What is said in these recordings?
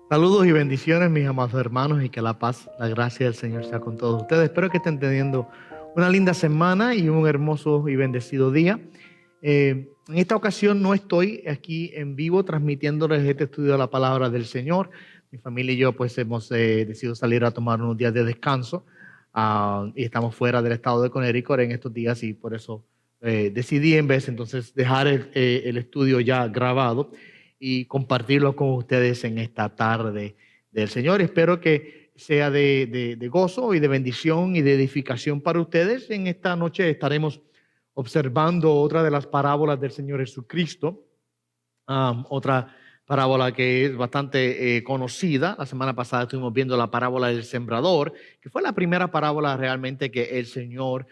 Saludos y bendiciones, mis amados hermanos, y que la paz, la gracia del Señor sea con todos ustedes. Espero que estén teniendo una linda semana y un hermoso y bendecido día. En esta ocasión no estoy aquí en vivo transmitiéndoles este estudio de la palabra del Señor. Mi familia y yo pues hemos decidido salir a tomar unos días de descanso y estamos fuera del estado de Connecticut en estos días, y por eso decidí en vez entonces dejar el estudio ya grabado y compartirlo con ustedes en esta tarde del Señor. Espero que sea de gozo y de bendición y de edificación para ustedes. En esta noche estaremos observando otra de las parábolas del Señor Jesucristo, otra parábola que es bastante conocida. La semana pasada estuvimos viendo la parábola del sembrador, que fue la primera parábola realmente que el Señor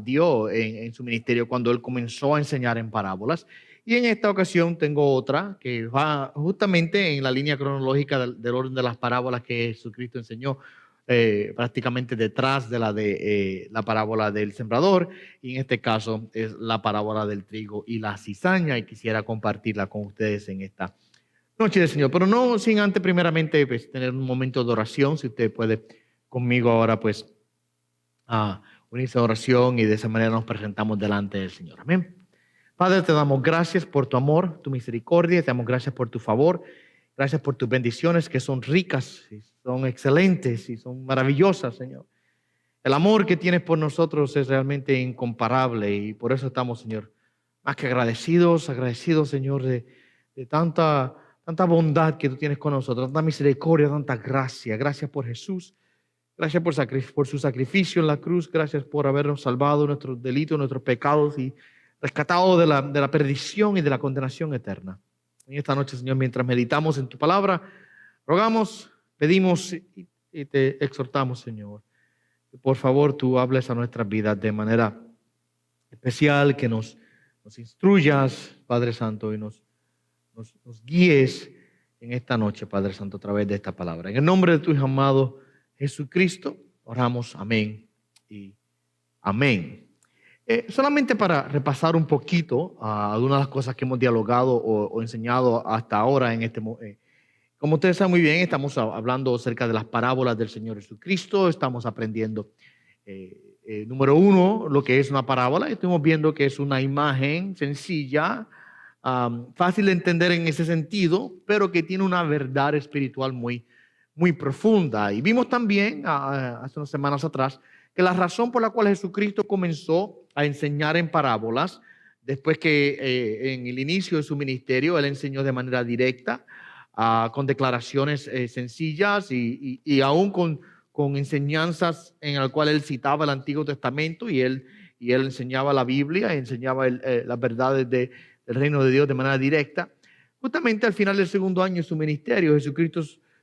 dio en su ministerio cuando Él comenzó a enseñar en parábolas. Y en esta ocasión tengo otra que va justamente en la línea cronológica del orden de las parábolas que Jesucristo enseñó, prácticamente detrás de la parábola del sembrador, y en este caso es la parábola del trigo y la cizaña, y quisiera compartirla con ustedes en esta noche del Señor. Pero no sin antes primeramente pues, tener un momento de oración. Si usted puede conmigo ahora pues unirse a oración, y de esa manera nos presentamos delante del Señor. Amén. Padre, te damos gracias por tu amor, tu misericordia, te damos gracias por tu favor, gracias por tus bendiciones que son ricas, y son excelentes y son maravillosas, Señor. El amor que tienes por nosotros es realmente incomparable, y por eso estamos, Señor, más que agradecidos, Señor, de tanta bondad que tú tienes con nosotros, tanta misericordia, tanta gracia. Gracias por Jesús, gracias por su sacrificio en la cruz, gracias por habernos salvado de nuestros delitos, nuestros pecados, y rescatado de la perdición y de la condenación eterna. En esta noche, Señor, mientras meditamos en tu palabra, rogamos, pedimos y te exhortamos, Señor, que por favor tú hables a nuestras vidas de manera especial, que nos instruyas, Padre Santo, y nos guíes en esta noche, Padre Santo, a través de esta palabra. En el nombre de tu Hijo amado Jesucristo, oramos. Amén y amén. Solamente para repasar un poquito algunas de las cosas que hemos dialogado o enseñado hasta ahora en este momento. Como ustedes saben muy bien, estamos hablando acerca de las parábolas del Señor Jesucristo. Estamos aprendiendo, número uno, lo que es una parábola. Estamos viendo que es una imagen sencilla, fácil de entender en ese sentido, pero que tiene una verdad espiritual muy, muy profunda. Y vimos también hace unas semanas atrás que la razón por la cual Jesucristo comenzó a enseñar en parábolas, después que en el inicio de su ministerio Él enseñó de manera directa, con declaraciones sencillas y aún con enseñanzas en las cuales Él citaba el Antiguo Testamento, y él enseñaba la Biblia, enseñaba las verdades del reino de Dios de manera directa. Justamente al final del segundo año de su ministerio, Jesucristo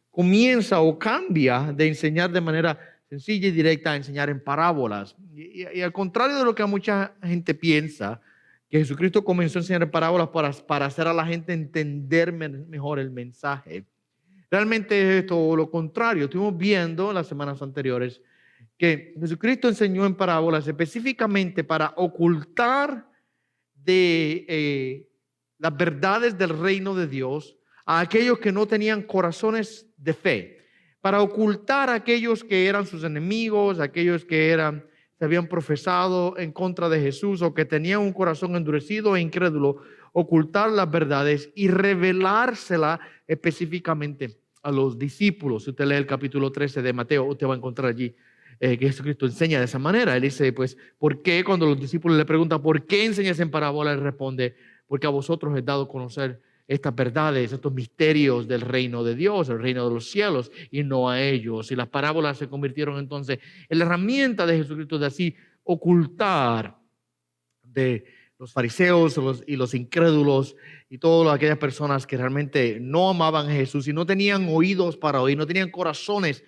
comienza o cambia de enseñar de manera sencilla y directa a enseñar en parábolas. Y al contrario de lo que mucha gente piensa, que Jesucristo comenzó a enseñar en parábolas para hacer a la gente entender mejor el mensaje. Realmente es todo lo contrario. Estuvimos viendo en las semanas anteriores que Jesucristo enseñó en parábolas específicamente para ocultar las verdades del reino de Dios a aquellos que no tenían corazones de fe, para ocultar a aquellos que eran sus enemigos, aquellos que se habían profesado en contra de Jesús o que tenían un corazón endurecido e incrédulo, ocultar las verdades y revelársela específicamente a los discípulos. Si usted lee el capítulo 13 de Mateo, usted va a encontrar allí que Jesucristo enseña de esa manera. Él dice, pues, ¿por qué? Cuando los discípulos le preguntan, ¿por qué enseñas en parábola? Él responde, porque a vosotros he dado a conocer estas verdades, estos misterios del reino de Dios, el reino de los cielos, y no a ellos. Y las parábolas se convirtieron entonces en la herramienta de Jesucristo de así ocultar de los fariseos y los incrédulos y todas aquellas personas que realmente no amaban a Jesús y no tenían oídos para oír, no tenían corazones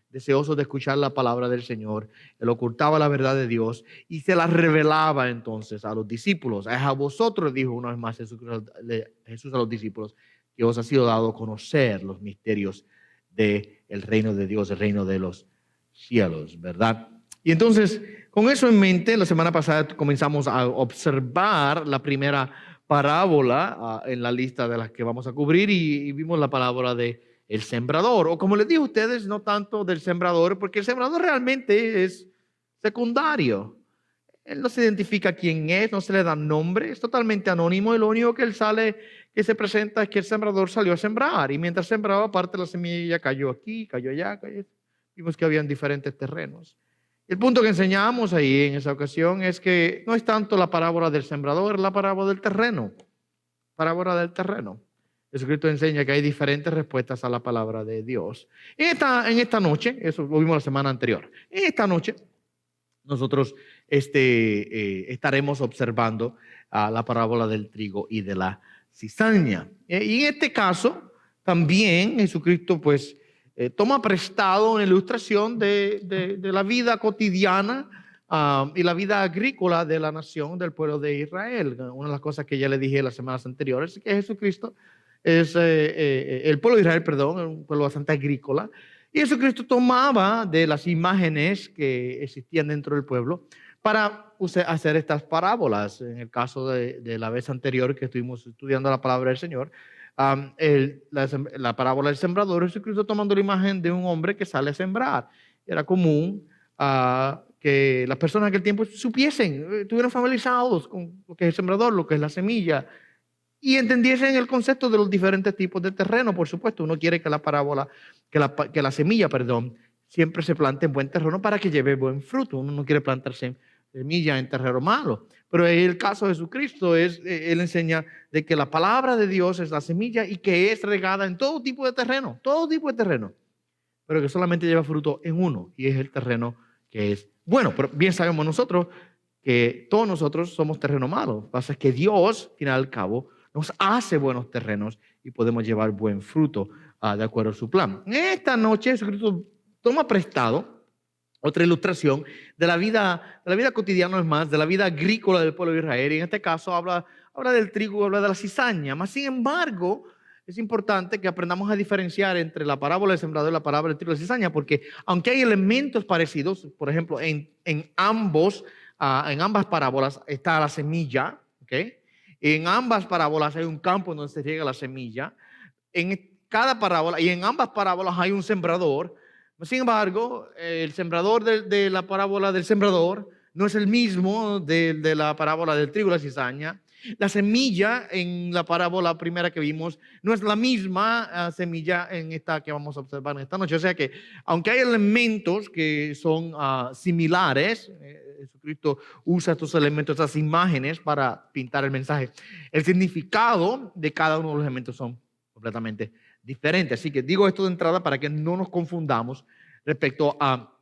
deseosos de escuchar la palabra del Señor. Él ocultaba la verdad de Dios y se la revelaba entonces a los discípulos. A vosotros, dijo una vez más Jesús a los discípulos, que os ha sido dado conocer los misterios del reino de Dios, el reino de los cielos, ¿verdad? Y entonces, con eso en mente, la semana pasada comenzamos a observar la primera parábola en la lista de las que vamos a cubrir, y vimos la parábola de el sembrador. O como les digo a ustedes, no tanto del sembrador, porque el sembrador realmente es secundario. Él no se identifica quién es, no se le da nombre, es totalmente anónimo y lo único que que se presenta es que el sembrador salió a sembrar y mientras sembraba parte de la semilla cayó aquí, cayó allá, cayó. Vimos que habían diferentes terrenos. El punto que enseñamos ahí en esa ocasión es que no es tanto la parábola del sembrador, es la parábola del terreno. Parábola del terreno. Jesucristo enseña que hay diferentes respuestas a la palabra de Dios. En esta noche, eso lo vimos la semana anterior, en esta noche nosotros estaremos observando la parábola del trigo y de la cizaña. Y en este caso, también Jesucristo pues toma prestado una ilustración de la vida cotidiana y la vida agrícola de la nación, del pueblo de Israel. Una de las cosas que ya le dije las semanas anteriores es que Jesucristo es el pueblo de Israel, perdón, un pueblo bastante agrícola. Y Jesucristo tomaba de las imágenes que existían dentro del pueblo para hacer estas parábolas. En el caso de la vez anterior que estuvimos estudiando la palabra del Señor, la parábola del sembrador, Jesucristo tomando la imagen de un hombre que sale a sembrar. Era común que las personas en aquel tiempo supiesen, estuvieran familiarizados con lo que es el sembrador, lo que es la semilla, y entendiesen el concepto de los diferentes tipos de terreno. Por supuesto, uno quiere que que la semilla, perdón, siempre se plante en buen terreno para que lleve buen fruto. Uno no quiere plantarse semilla en terreno malo. Pero en el caso de Jesucristo, él enseña de que la palabra de Dios es la semilla y que es regada en todo tipo de terreno, pero que solamente lleva fruto en uno, y es el terreno que es bueno. Pero bien sabemos nosotros que todos nosotros somos terreno malo. Lo que pasa es que Dios, al final y al cabo, nos hace buenos terrenos y podemos llevar buen fruto de acuerdo a su plan. Esta noche Jesucristo toma prestado otra ilustración de la vida cotidiana, es más, de la vida agrícola del pueblo de Israel. Y en este caso habla del trigo, habla de la cizaña. Mas, sin embargo, es importante que aprendamos a diferenciar entre la parábola del sembrador y la parábola del trigo y la cizaña, porque aunque hay elementos parecidos, por ejemplo, en ambas parábolas está la semilla, ¿ok? En ambas parábolas hay un campo donde se riega la semilla. En cada parábola y en ambas parábolas hay un sembrador. Sin embargo, el sembrador de la parábola del sembrador no es el mismo de la parábola del trigo y la cizaña. La semilla en la parábola primera que vimos no es la misma semilla en esta que vamos a observar en esta noche. O sea que, aunque hay elementos que son similares, Jesucristo usa estos elementos, estas imágenes para pintar el mensaje. El significado de cada uno de los elementos son completamente diferentes. Así que digo esto de entrada para que no nos confundamos respecto a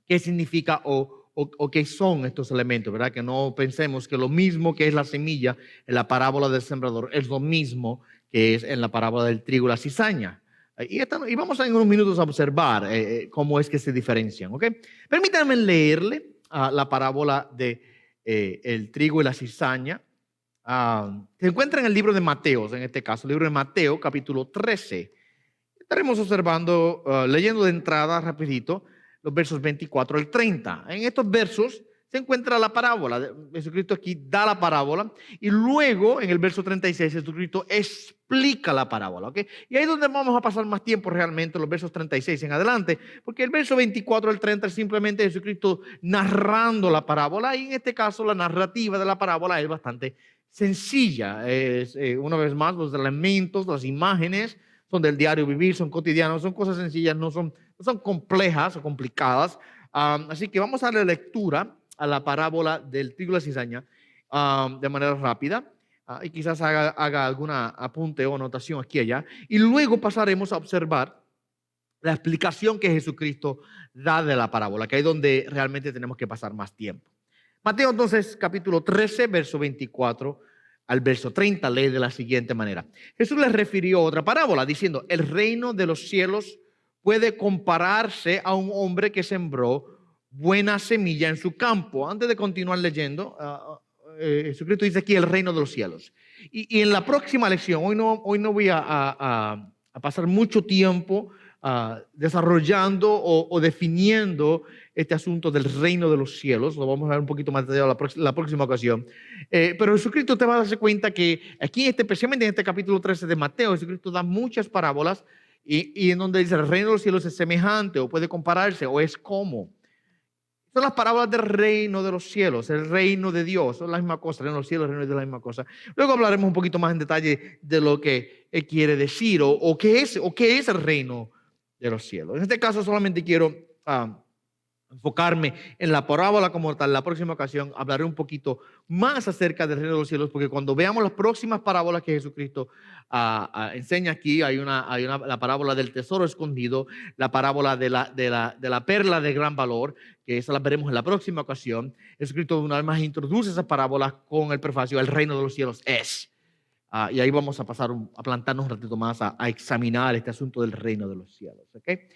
qué significa o qué son estos elementos, ¿verdad? Que no pensemos que lo mismo que es la semilla en la parábola del sembrador es lo mismo que es en la parábola del trigo y la cizaña. Y vamos en unos minutos a observar cómo es que se diferencian, ¿ok? Permítanme leerle la parábola de el trigo y la cizaña. Se encuentra en el libro de Mateo, en este caso, el libro de Mateo, capítulo 13. Estaremos observando, leyendo de entrada rapidito, los versos 24 al 30. En estos versos se encuentra la parábola. Jesucristo aquí da la parábola y luego en el verso 36 Jesucristo explica la parábola, ¿ok? Y ahí es donde vamos a pasar más tiempo realmente, los versos 36 en adelante, porque el verso 24 al 30 es simplemente Jesucristo narrando la parábola, y en este caso la narrativa de la parábola es bastante sencilla. Una vez más, los elementos, las imágenes son del diario vivir, son cotidianos, son cosas sencillas, no son complejas o complicadas. Así que vamos a darle lectura a la parábola del trigo y la cizaña de manera rápida, y quizás haga alguna apunte o anotación aquí y allá, y luego pasaremos a observar la explicación que Jesucristo da de la parábola, que es donde realmente tenemos que pasar más tiempo. Mateo entonces capítulo 13, verso 24 al verso 30 lee de la siguiente manera. Jesús les refirió otra parábola diciendo: el reino de los cielos puede compararse a un hombre que sembró buena semilla en su campo. Antes de continuar leyendo, Jesucristo dice aquí el reino de los cielos. Y en la próxima lección, hoy no voy a pasar mucho tiempo desarrollando o definiendo este asunto del reino de los cielos. Lo vamos a ver un poquito más detallado la próxima ocasión. Pero Jesucristo te va a darse cuenta que aquí, especialmente en este capítulo 13 de Mateo, Jesucristo da muchas parábolas y en donde dice el reino de los cielos es semejante o puede compararse o es como. Son las parábolas del reino de los cielos, el reino de Dios, son la misma cosa, el reino de los cielos, el reino de Dios es la misma cosa. Luego hablaremos un poquito más en detalle de lo que él quiere decir o qué es el reino de los cielos. En este caso solamente quiero enfocarme en la parábola como tal. La próxima ocasión hablaré un poquito más acerca del reino de los cielos, porque cuando veamos las próximas parábolas que Jesucristo enseña aquí, hay la parábola del tesoro escondido, la parábola de la perla de gran valor, que esa la veremos en la próxima ocasión. Jesucristo una vez más introduce esas parábolas con el prefacio: el reino de los cielos es. Y ahí vamos a plantarnos un ratito más a examinar este asunto del reino de los cielos. ¿Okay?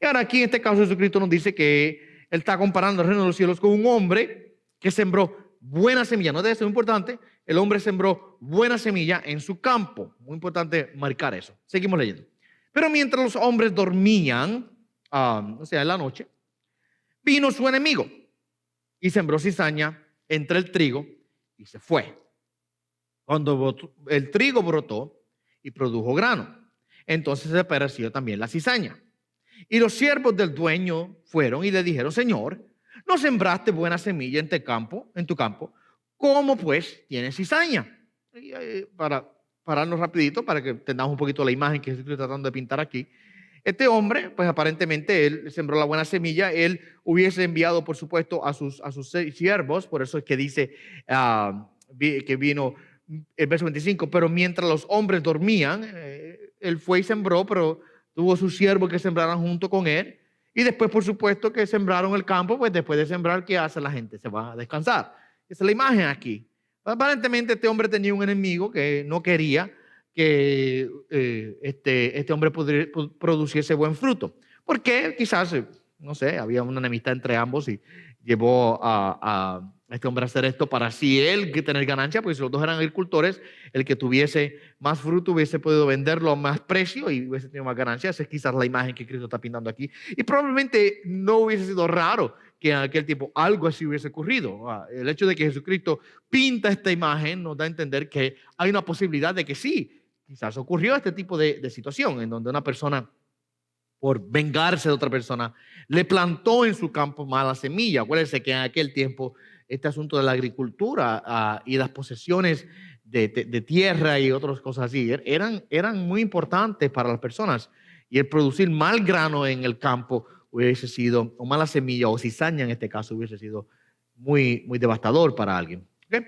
Y ahora aquí en este caso Jesucristo nos dice que él está comparando el reino de los cielos con un hombre que sembró buena semilla. No debe ser muy importante. El hombre sembró buena semilla en su campo. Muy importante marcar eso. Seguimos leyendo. Pero mientras los hombres dormían, o sea, en la noche, vino su enemigo y sembró cizaña entre el trigo y se fue. Cuando el trigo brotó y produjo grano, entonces se apareció también la cizaña. Y los siervos del dueño fueron y le dijeron: Señor, ¿no sembraste buena semilla en tu campo? ¿Cómo pues tienes cizaña? Y, para pararnos rapidito, para que tengamos un poquito la imagen que estoy tratando de pintar aquí. Este hombre, pues aparentemente él sembró la buena semilla. Él hubiese enviado, por supuesto, a sus siervos. Por eso es que dice que vino el verso 25. Pero mientras los hombres dormían, él fue y sembró, pero tuvo sus siervos que sembraran junto con él. Y después, por supuesto, que sembraron el campo. Pues después de sembrar, ¿qué hace la gente? Se va a descansar. Esa es la imagen aquí. Aparentemente este hombre tenía un enemigo que no quería que este hombre produciese buen fruto. Porque quizás, no sé, había una enemistad entre ambos y llevó a este hombre a hacer esto para así él tener ganancia, porque si los dos eran agricultores, el que tuviese más fruto hubiese podido venderlo a más precio y hubiese tenido más ganancia. Esa es quizás la imagen que Cristo está pintando aquí. Y probablemente no hubiese sido raro que en aquel tiempo algo así hubiese ocurrido. El hecho de que Jesucristo pinta esta imagen nos da a entender que hay una posibilidad de que sí, quizás ocurrió este tipo de situación en donde una persona, por vengarse de otra persona, le plantó en su campo mala semilla. Acuérdense que en aquel tiempo este asunto de la agricultura y las posesiones de tierra y otras cosas así eran muy importantes para las personas. Y el producir mal grano en el campo hubiese sido, o mala semilla, o cizaña en este caso, hubiese sido muy, muy devastador para alguien. ¿Okay?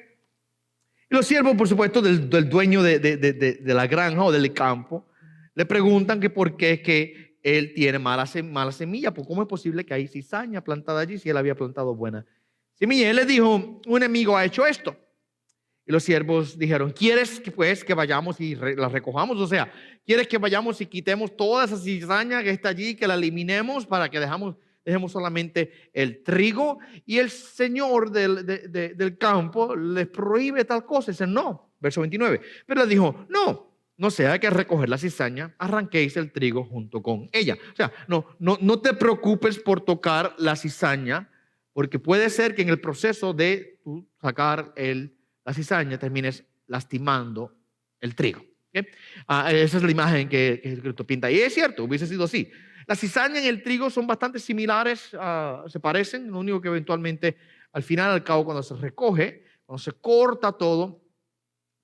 Y los siervos, por supuesto, del dueño de la granja o del campo, le preguntan que por qué es que él tiene mala semilla. Pues ¿cómo es posible que hay cizaña plantada allí si él había plantado buena semilla? Él le dijo: un enemigo ha hecho esto. Y los siervos dijeron: ¿quieres que vayamos y la recojamos? O sea, ¿quieres que vayamos y quitemos toda esa cizaña que está allí, que la eliminemos para que dejemos solamente el trigo? Y el señor del campo les prohíbe tal cosa. Dice: no. Verso 29. Pero le dijo: no sea que al recoger la cizaña arranquéis el trigo junto con ella. O sea, no te preocupes por tocar la cizaña, porque puede ser que en el proceso de sacar la cizaña termines lastimando el trigo. ¿Okay? Esa es la imagen que Jesucristo pinta. Y es cierto, hubiese sido así. La cizaña y el trigo son bastante similares, se parecen. Lo único que eventualmente, al final, al cabo, cuando se recoge, cuando se corta todo,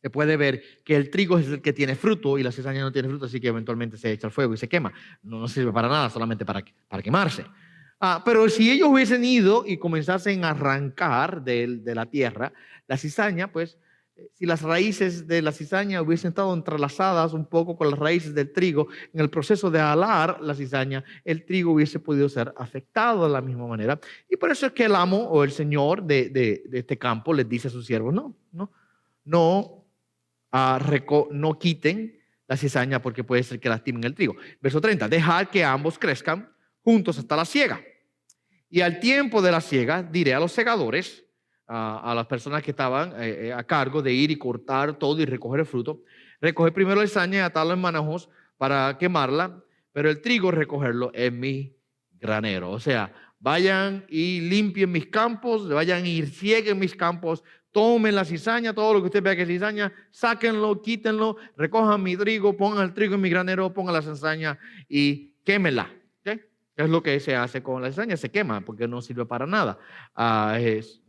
se puede ver que el trigo es el que tiene fruto y la cizaña no tiene fruto, así que eventualmente se echa al fuego y se quema. No sirve para nada, solamente para quemarse. Pero si ellos hubiesen ido y comenzasen a arrancar de la tierra la cizaña, pues si las raíces de la cizaña hubiesen estado entrelazadas un poco con las raíces del trigo, en el proceso de alar la cizaña, el trigo hubiese podido ser afectado de la misma manera. Y por eso es que el amo o el señor de este campo les dice a sus siervos: no quiten la cizaña porque puede ser que lastimen el trigo. Verso 30, dejad que ambos crezcan juntos hasta la siega. Y al tiempo de la siega diré a los segadores, a las personas que estaban a cargo de ir y cortar todo y recoger el fruto: recoger primero la cizaña y atarlo en manojos para quemarla, pero el trigo recogerlo en mi granero. O sea, vayan y limpien mis campos, vayan y cieguen mis campos, tomen la cizaña, todo lo que usted vea que es cizaña, sáquenlo, quítenlo, recojan mi trigo, pongan el trigo en mi granero, pongan la cizaña y quémela. ¿Okay? Es lo que se hace con la cizaña, se quema porque no sirve para nada.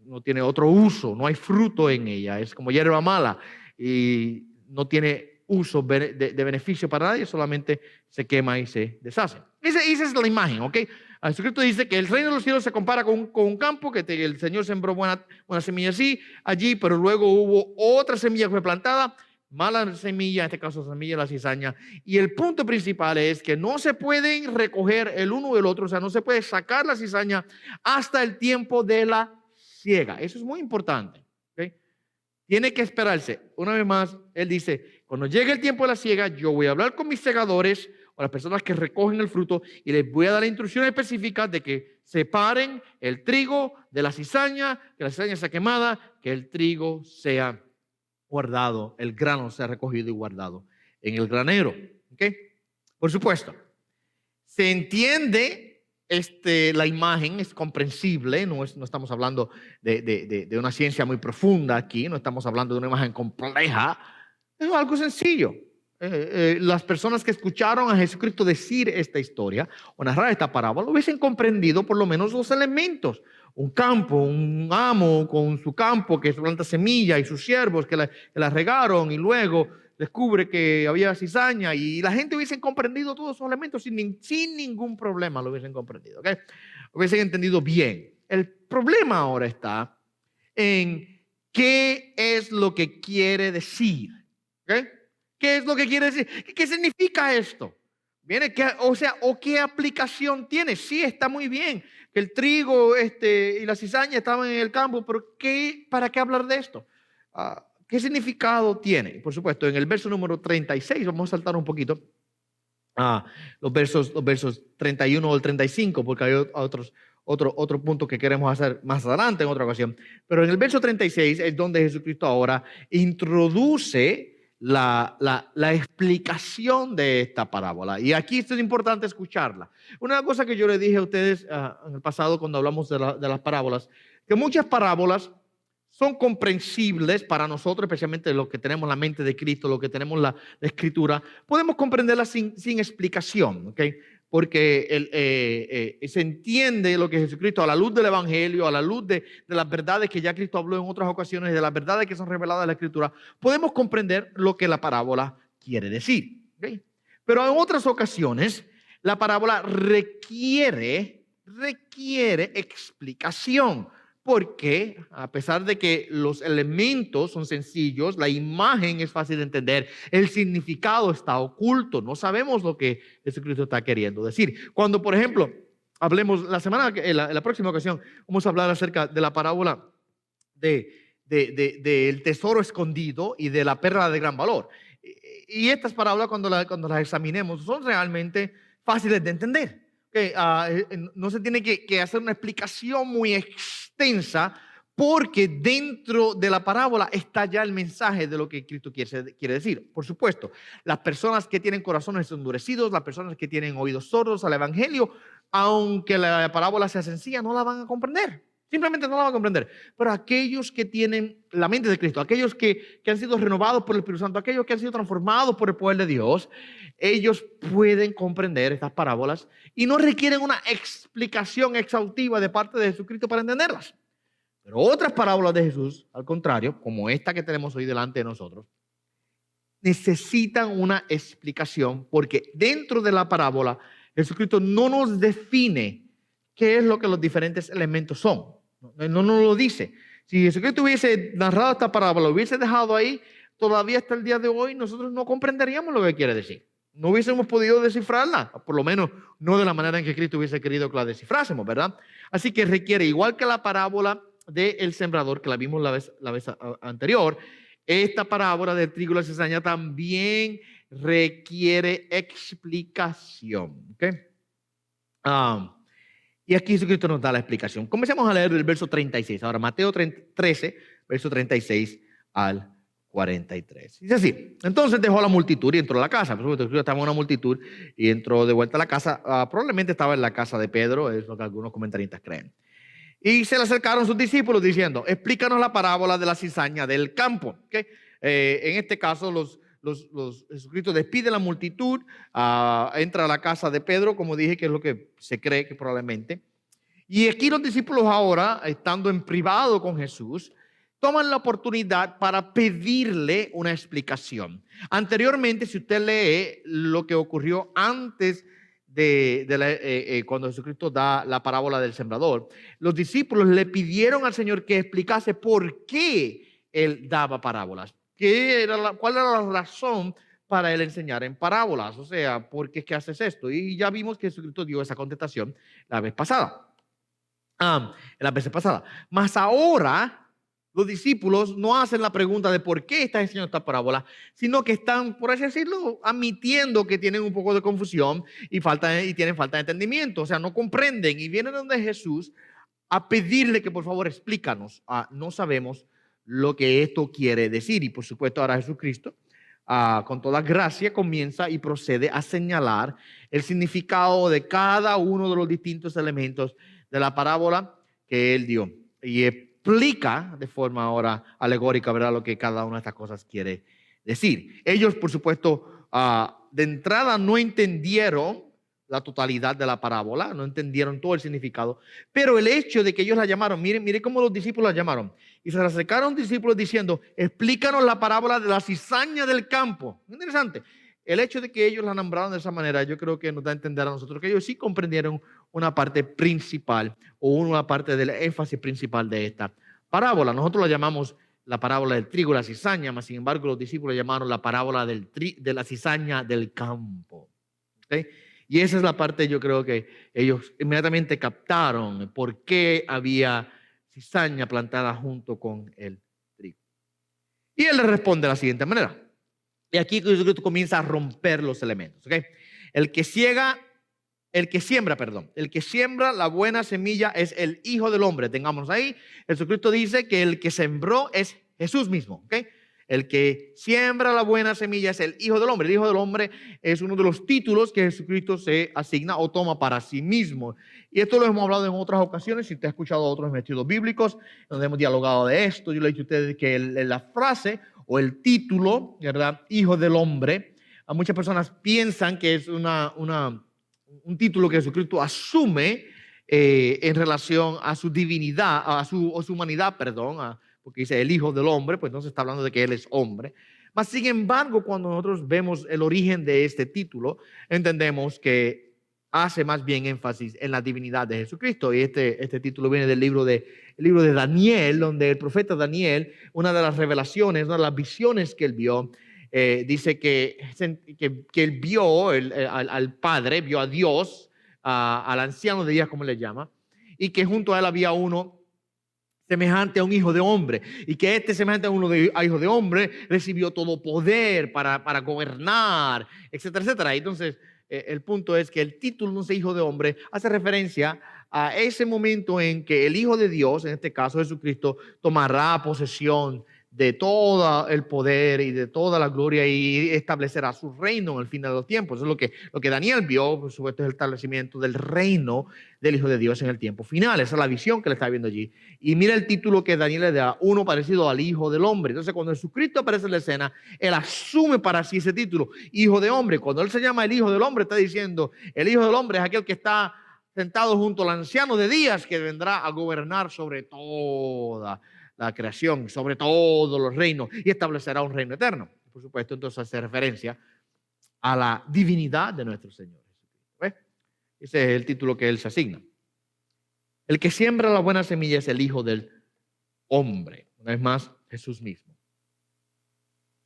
No tiene otro uso, no hay fruto en ella, es como hierba mala y no tiene uso de beneficio para nadie, solamente se quema y se deshace. Esa es la imagen, ¿ok? Jesucristo dice que el reino de los cielos se compara con un campo que el Señor sembró buena semilla allí, pero luego hubo otra semilla que fue plantada, mala semilla, en este caso semilla de la cizaña. Y el punto principal es que no se pueden recoger el uno del otro, o sea, no se puede sacar la cizaña hasta el tiempo de la siega. Eso es muy importante. ¿Okay? Tiene que esperarse. Una vez más, él dice, cuando llegue el tiempo de la siega, yo voy a hablar con mis segadores o las personas que recogen el fruto y les voy a dar instrucciones específicas de que separen el trigo de la cizaña, que la cizaña sea quemada, que el trigo sea guardado, el grano sea recogido y guardado en el granero. ¿Okay? Por supuesto, se entiende la imagen, es comprensible, no estamos hablando de una ciencia muy profunda aquí, no estamos hablando de una imagen compleja, es algo sencillo. Las personas que escucharon a Jesucristo decir esta historia o narrar esta parábola hubiesen comprendido por lo menos los elementos. Un campo, un amo con su campo que planta semilla y sus siervos que la regaron y luego descubre que había cizaña y la gente hubiesen comprendido todos esos elementos sin ningún problema, lo hubiesen comprendido, ¿okay? Hubiesen entendido bien. El problema ahora está en qué es lo que quiere decir, ¿okay? ¿Qué es lo que quiere decir? ¿Qué significa esto? ¿Viene? ¿O qué aplicación tiene? Sí, está muy bien que el trigo y la cizaña estaban en el campo, pero ¿para qué hablar de esto? ¿Qué significado tiene? Por supuesto, en el verso número 36, vamos a saltar un poquito los versos 31 al 35, porque hay otro punto que queremos hacer más adelante en otra ocasión. Pero en el verso 36 es donde Jesucristo ahora introduce la explicación de esta parábola. Y aquí es importante escucharla. Una cosa que yo le dije a ustedes en el pasado cuando hablamos de las parábolas, que muchas parábolas son comprensibles para nosotros, especialmente los que tenemos la mente de Cristo, los que tenemos la escritura, podemos comprenderlas sin explicación, ¿ok? Porque se entiende lo que Jesucristo, a la luz del Evangelio, a la luz de las verdades que ya Cristo habló en otras ocasiones, de las verdades que son reveladas en la Escritura, podemos comprender lo que la parábola quiere decir. ¿Okay? Pero en otras ocasiones, la parábola requiere explicación. Porque a pesar de que los elementos son sencillos, la imagen es fácil de entender, el significado está oculto. No sabemos lo que Jesucristo está queriendo decir. Cuando, por ejemplo, hablemos la próxima ocasión, vamos a hablar acerca de la parábola del tesoro escondido y de la perla de gran valor. Y estas parábolas, cuando las examinemos, son realmente fáciles de entender. No se tiene que hacer una explicación muy extensa porque dentro de la parábola está ya el mensaje de lo que Cristo quiere decir. Por supuesto, las personas que tienen corazones endurecidos, las personas que tienen oídos sordos al Evangelio, aunque la parábola sea sencilla, no la van a comprender. Simplemente no la van a comprender. Pero aquellos que tienen la mente de Cristo, aquellos que han sido renovados por el Espíritu Santo, aquellos que han sido transformados por el poder de Dios, ellos pueden comprender estas parábolas y no requieren una explicación exhaustiva de parte de Jesucristo para entenderlas. Pero otras parábolas de Jesús, al contrario, como esta que tenemos hoy delante de nosotros, necesitan una explicación porque dentro de la parábola Jesucristo no nos define qué es lo que los diferentes elementos son. No nos lo dice. Si Jesucristo hubiese narrado esta parábola, lo hubiese dejado ahí, todavía hasta el día de hoy nosotros no comprenderíamos lo que quiere decir. No hubiésemos podido descifrarla, por lo menos no de la manera en que Cristo hubiese querido que la descifrásemos, ¿verdad? Así que requiere, igual que la parábola del sembrador, que la vimos la vez anterior, esta parábola del trigo y la cizaña también requiere explicación. ¿Okay? Y aquí Jesucristo nos da la explicación. Comencemos a leer el verso 36. Ahora, Mateo 13, verso 36 al 43. Dice así: entonces dejó a la multitud y entró a la casa. Por supuesto, estaba una multitud y entró de vuelta a la casa. Probablemente estaba en la casa de Pedro, es lo que algunos comentaristas creen. Y se le acercaron sus discípulos diciendo, explícanos la parábola de la cizaña del campo. ¿Okay? En este caso, Jesucristo despide a la multitud, entra a la casa de Pedro, como dije, que es lo que se cree que probablemente. Y aquí los discípulos ahora, estando en privado con Jesús, toman la oportunidad para pedirle una explicación. Anteriormente, si usted lee lo que ocurrió antes cuando Jesucristo da la parábola del sembrador, los discípulos le pidieron al Señor que explicase por qué Él daba parábolas. ¿Cuál era la razón para Él enseñar en parábolas? O sea, ¿por qué es que haces esto? Y ya vimos que Jesucristo dio esa contestación la vez pasada. La vez pasada. Mas ahora los discípulos no hacen la pregunta de por qué está enseñando esta parábola, sino que están, por así decirlo, admitiendo que tienen un poco de confusión y tienen falta de entendimiento. O sea, no comprenden y vienen donde Jesús a pedirle que por favor explícanos. No sabemos lo que esto quiere decir. Y por supuesto ahora Jesucristo, con toda gracia, comienza y procede a señalar el significado de cada uno de los distintos elementos de la parábola que él dio. Y explica de forma ahora alegórica, ¿verdad?, lo que cada una de estas cosas quiere decir. Ellos, por supuesto, de entrada no entendieron la totalidad de la parábola, no entendieron todo el significado, pero el hecho de que ellos la llamaron, miren cómo los discípulos la llamaron, y se le acercaron discípulos diciendo, explícanos la parábola de la cizaña del campo. Interesante. El hecho de que ellos la nombraron de esa manera, yo creo que nos da a entender a nosotros que ellos sí comprendieron una parte principal o una parte del énfasis principal de esta parábola. Nosotros la llamamos la parábola del trigo y la cizaña, mas sin embargo los discípulos llamaron la parábola de la cizaña del campo. ¿Okay? Y esa es la parte, yo creo que ellos inmediatamente captaron por qué había cizaña plantada junto con el trigo. Y él le responde de la siguiente manera. Y aquí Jesucristo comienza a romper los elementos. ¿Okay? El que siembra la buena semilla es el Hijo del Hombre. Tengámonos ahí. Jesucristo dice que el que sembró es Jesús mismo. ¿Okay? El que siembra la buena semilla es el Hijo del Hombre. El Hijo del Hombre es uno de los títulos que Jesucristo se asigna o toma para sí mismo. Y esto lo hemos hablado en otras ocasiones. Si usted ha escuchado otros estudios bíblicos donde hemos dialogado de esto, yo le he dicho a ustedes que la frase o el título, ¿verdad?, Hijo del Hombre, a muchas personas piensan que es un título que Jesucristo asume en relación a su divinidad, a su humanidad, perdón, porque dice el Hijo del Hombre, pues entonces está hablando de que Él es hombre. Mas sin embargo, cuando nosotros vemos el origen de este título, entendemos que hace más bien énfasis en la divinidad de Jesucristo. Y este título viene del libro de Daniel, donde el profeta Daniel, una de las revelaciones, una de las visiones que él vio, dice que él vio al Padre, vio a Dios, al anciano de días, como le llama, y que junto a él había uno semejante a un hijo de hombre, y que semejante a hijo de hombre recibió todo poder para gobernar, etcétera, etcétera. Entonces, el punto es que el título no es hijo de hombre, hace referencia a ese momento en que el Hijo de Dios, en este caso Jesucristo, tomará posesión de todo el poder y de toda la gloria y establecerá su reino en el final de los tiempos. Eso es lo que Daniel vio, por supuesto, es el establecimiento del reino del Hijo de Dios en el tiempo final. Esa es la visión que le está viendo allí. Y mira el título que Daniel le da, uno parecido al Hijo del Hombre. Entonces, cuando Jesucristo aparece en la escena, él asume para sí ese título, Hijo de Hombre. Cuando él se llama el Hijo del Hombre, está diciendo, el Hijo del Hombre es aquel que está sentado junto al anciano de días que vendrá a gobernar sobre toda la creación, sobre todos los reinos, y establecerá un reino eterno. Por supuesto, entonces hace referencia a la divinidad de nuestro Señor. ¿Ves? Ese es el título que él se asigna. El que siembra la buena semilla es el Hijo del Hombre. Una vez más, Jesús mismo.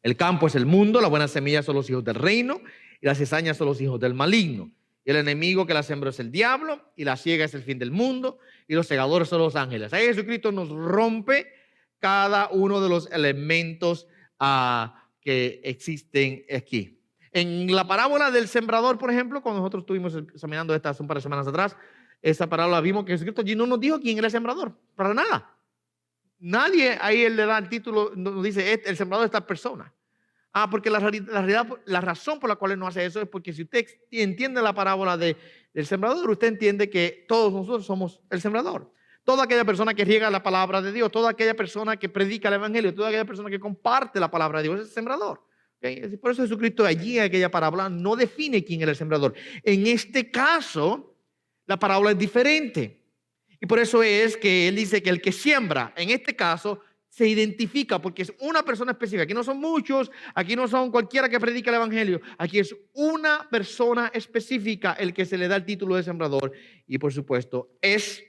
El campo es el mundo, la buena semilla son los hijos del reino, y las cizañas son los hijos del maligno. Y el enemigo que la sembró es el diablo, y la siega es el fin del mundo, y los segadores son los ángeles. Ahí Jesucristo nos rompe cada uno de los elementos que existen aquí. En la parábola del sembrador, por ejemplo, cuando nosotros estuvimos examinando esta hace un par de semanas atrás, esa parábola vimos que Jesucristo allí no nos dijo quién era el sembrador, para nada. Nadie ahí él le da el título, nos dice el sembrador de esta persona. Porque la razón por la cual él no hace eso es porque si usted entiende la parábola del sembrador, usted entiende que todos nosotros somos el sembrador. Toda aquella persona que riega la palabra de Dios, toda aquella persona que predica el evangelio, toda aquella persona que comparte la palabra de Dios es sembrador. ¿Okay? Por eso Jesucristo allí en aquella parábola no define quién es el sembrador. En este caso, la parábola es diferente. Y por eso es que él dice que el que siembra, en este caso, se identifica porque es una persona específica. Aquí no son muchos, aquí no son cualquiera que predica el evangelio. Aquí es una persona específica el que se le da el título de sembrador. Y por supuesto, es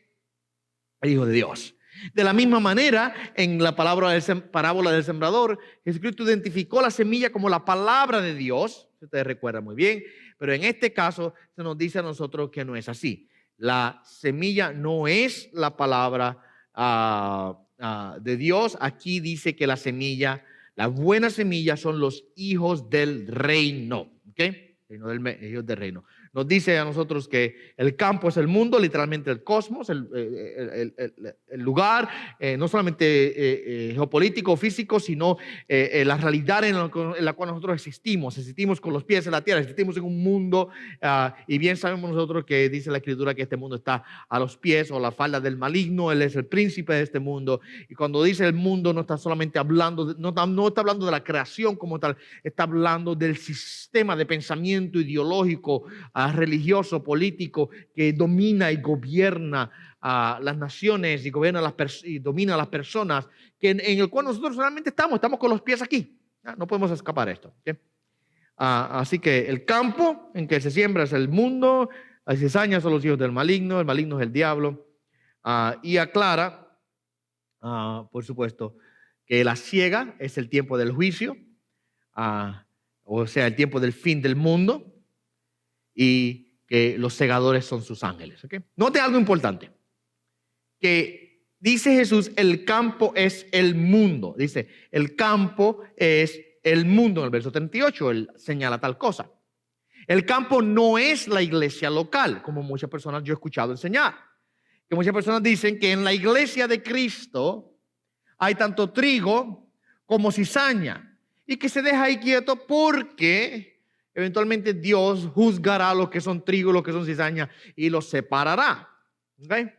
el Hijo de Dios. De la misma manera, en la parábola del sembrador, Jesucristo identificó la semilla como la palabra de Dios. Ustedes recuerdan muy bien. Pero en este caso, se nos dice a nosotros que no es así. La semilla no es la palabra de Dios. Aquí dice que la semilla, la buena semilla son los hijos del reino. ¿Ok? Hijos del reino. Nos dice a nosotros que el campo es el mundo, literalmente el cosmos, el lugar, no solamente geopolítico o físico, sino la realidad en la cual nosotros existimos. Existimos con los pies en la tierra, existimos en un mundo y bien sabemos nosotros que dice la Escritura que este mundo está a los pies o a la falda del maligno. Él es el príncipe de este mundo. Y cuando dice el mundo no está solamente hablando, no está hablando de la creación como tal, está hablando del sistema de pensamiento ideológico, religioso, político, que domina y gobierna a las naciones y domina a las personas, en el cual nosotros realmente estamos con los pies aquí. No podemos escapar de esto. ¿Okay? Así que el campo en que se siembra es el mundo, las cizañas son los hijos del maligno, el maligno es el diablo, y aclara, por supuesto, que la siega es el tiempo del juicio, o sea, el tiempo del fin del mundo, y que los segadores son sus ángeles. ¿Okay? Note algo importante, que dice Jesús, el campo es el mundo. Dice, el campo es el mundo. En el verso 38, él señala tal cosa. El campo no es la iglesia local, como muchas personas yo he escuchado enseñar. Que muchas personas dicen que en la iglesia de Cristo hay tanto trigo como cizaña, y que se deja ahí quieto porque eventualmente Dios juzgará lo que son trigo, lo que son cizaña, y los separará. ¿Okay?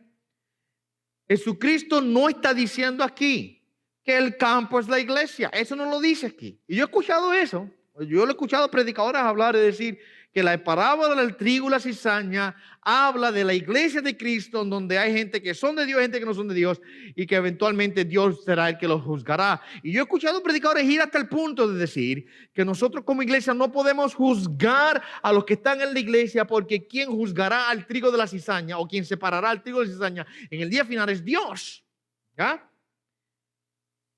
Jesucristo no está diciendo aquí que el campo es la iglesia. Eso no lo dice aquí. Y yo he escuchado eso. Yo lo he escuchado predicadores hablar y decir que la parábola del trigo y la cizaña habla de la iglesia de Cristo, en donde hay gente que son de Dios, gente que no son de Dios, y que eventualmente Dios será el que los juzgará. Y yo he escuchado predicadores ir hasta el punto de decir que nosotros como iglesia no podemos juzgar a los que están en la iglesia, porque quien juzgará al trigo de la cizaña, o quien separará al trigo de la cizaña en el día final, es Dios. ¿Ya?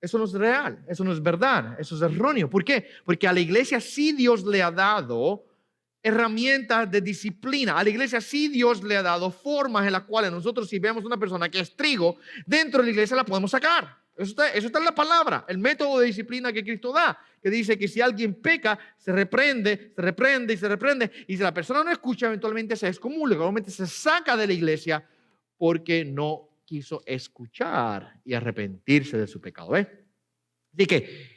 Eso no es real, eso no es verdad, eso es erróneo. ¿Por qué? Porque a la iglesia sí Dios le ha dado herramientas de disciplina. A la iglesia sí Dios le ha dado formas en las cuales nosotros, si vemos una persona que es trigo, dentro de la iglesia la podemos sacar. Eso está en la palabra, el método de disciplina que Cristo da, que dice que si alguien peca, se reprende, y si la persona no escucha, eventualmente se excomulga, eventualmente se saca de la iglesia porque no quiso escuchar y arrepentirse de su pecado. ¿Ves? Así que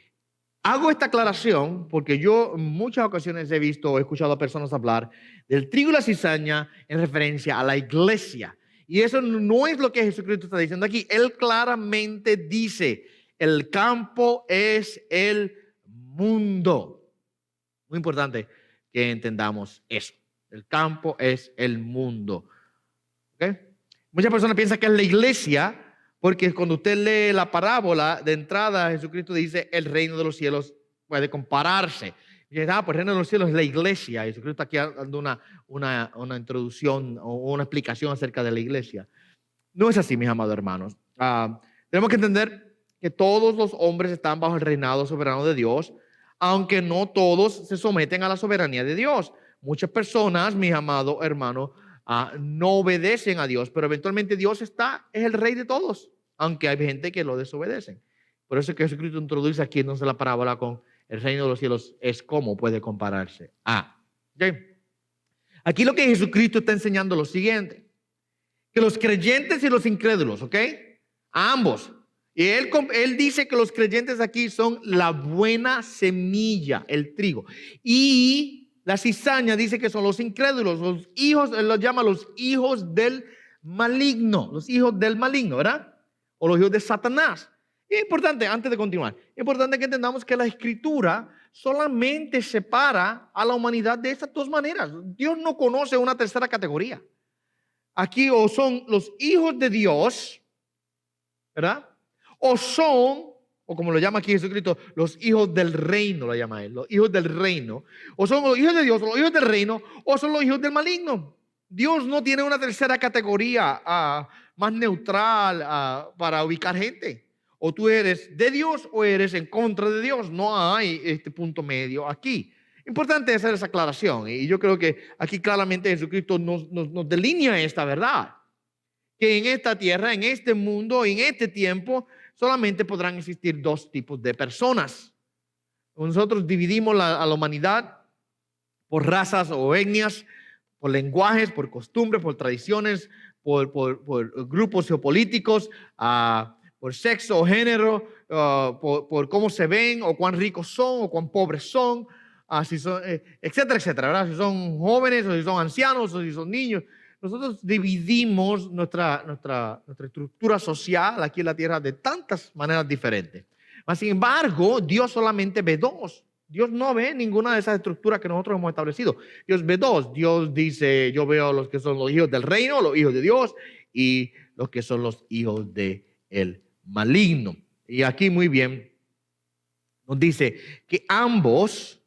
hago esta aclaración porque yo en muchas ocasiones he visto o he escuchado a personas hablar del trigo y la cizaña en referencia a la iglesia. Y eso no es lo que Jesucristo está diciendo aquí. Él claramente dice, el campo es el mundo. Muy importante que entendamos eso. El campo es el mundo. ¿Okay? Muchas personas piensan que es la iglesia, porque cuando usted lee la parábola de entrada, Jesucristo dice, el reino de los cielos puede compararse. Y dice, pues el reino de los cielos es la iglesia. Y Jesucristo aquí dando una introducción o una explicación acerca de la iglesia. No es así, mis amados hermanos. Tenemos que entender que todos los hombres están bajo el reinado soberano de Dios, aunque no todos se someten a la soberanía de Dios. Muchas personas, mis amados hermanos, no obedecen a Dios, pero eventualmente Dios es el rey de todos, aunque hay gente que lo desobedecen. Por eso es que Jesucristo introduce aquí entonces la parábola con el reino de los cielos es como puede compararse. ¿Okay? Aquí lo que Jesucristo está enseñando es lo siguiente, que los creyentes y los incrédulos, ¿ok? A ambos. Y él dice que los creyentes aquí son la buena semilla, el trigo. Y la cizaña dice que son los incrédulos, los hijos, él los llama los hijos del maligno, los hijos del maligno, ¿verdad? O los hijos de Satanás. Y es importante, antes de continuar, es importante que entendamos que la Escritura solamente separa a la humanidad de estas dos maneras. Dios no conoce una tercera categoría. Aquí o son los hijos de Dios, ¿verdad? O son, o como lo llama aquí Jesucristo, los hijos del reino, lo llama él, los hijos del reino. O son los hijos de Dios, o los hijos del reino, o son los hijos del maligno. Dios no tiene una tercera categoría más neutral para ubicar gente. O tú eres de Dios o eres en contra de Dios. No hay este punto medio aquí. Importante hacer esa aclaración. Y yo creo que aquí claramente Jesucristo nos delinea esta verdad. Que en esta tierra, en este mundo, en este tiempo, solamente podrán existir dos tipos de personas. Nosotros dividimos a la humanidad por razas o etnias, por lenguajes, por costumbres, por tradiciones, por grupos geopolíticos, por sexo o género, por cómo se ven, o cuán ricos son, o cuán pobres son, si son etcétera, etcétera, ¿verdad? Si son jóvenes, o si son ancianos, o si son niños. Nosotros dividimos nuestra estructura social aquí en la tierra de tantas maneras diferentes. Mas, sin embargo, Dios solamente ve dos. Dios no ve ninguna de esas estructuras que nosotros hemos establecido. Dios ve dos. Dios dice, yo veo los que son los hijos del reino, los hijos de Dios, y los que son los hijos del maligno. Y aquí muy bien nos dice que ambos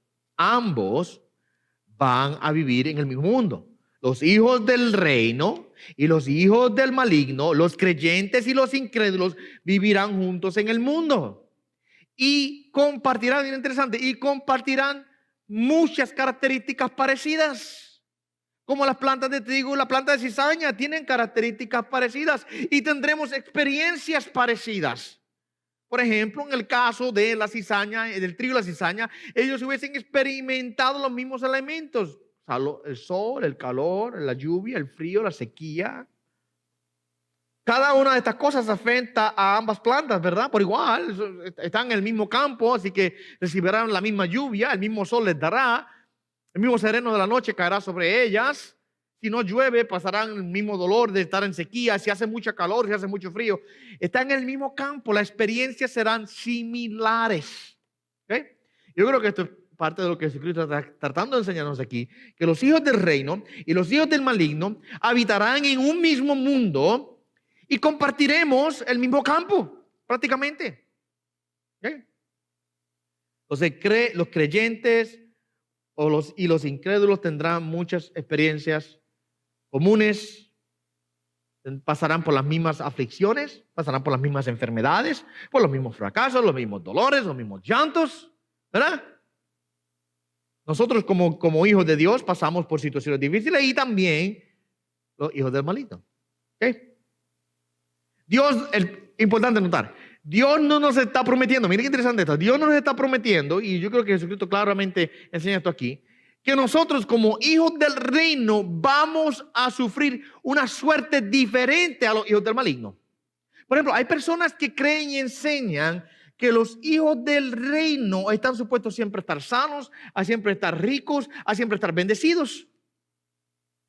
van a vivir en el mismo mundo. Los hijos del reino y los hijos del maligno, los creyentes y los incrédulos, vivirán juntos en el mundo. Y compartirán, es interesante, y compartirán muchas características parecidas. Como las plantas de trigo y la planta de cizaña tienen características parecidas y tendremos experiencias parecidas. Por ejemplo, en el caso de la cizaña, del trigo y la cizaña, ellos hubiesen experimentado los mismos elementos. El sol, el calor, la lluvia, el frío, la sequía. Cada una de estas cosas afecta a ambas plantas, ¿verdad? Por igual, están en el mismo campo, así que recibirán la misma lluvia, el mismo sol les dará, el mismo sereno de la noche caerá sobre ellas. Si no llueve, pasarán el mismo dolor de estar en sequía. Si hace mucho calor, si hace mucho frío, están en el mismo campo, las experiencias serán similares. ¿Okay? Yo creo que esto es parte de lo que Jesucristo está tratando de enseñarnos aquí, que los hijos del reino y los hijos del maligno habitarán en un mismo mundo y compartiremos el mismo campo, prácticamente. ¿Okay? Los creyentes y los incrédulos tendrán muchas experiencias comunes, pasarán por las mismas aflicciones, pasarán por las mismas enfermedades, por los mismos fracasos, los mismos dolores, los mismos llantos, ¿verdad? Nosotros como hijos de Dios pasamos por situaciones difíciles y también los hijos del maligno. ¿Okay? Dios, es importante notar, Dios no nos está prometiendo, miren qué interesante esto, Dios no nos está prometiendo, y yo creo que Jesucristo claramente enseña esto aquí, que nosotros como hijos del reino vamos a sufrir una suerte diferente a los hijos del maligno. Por ejemplo, hay personas que creen y enseñan que los hijos del reino están supuestos siempre a estar sanos, a siempre estar ricos, a siempre estar bendecidos.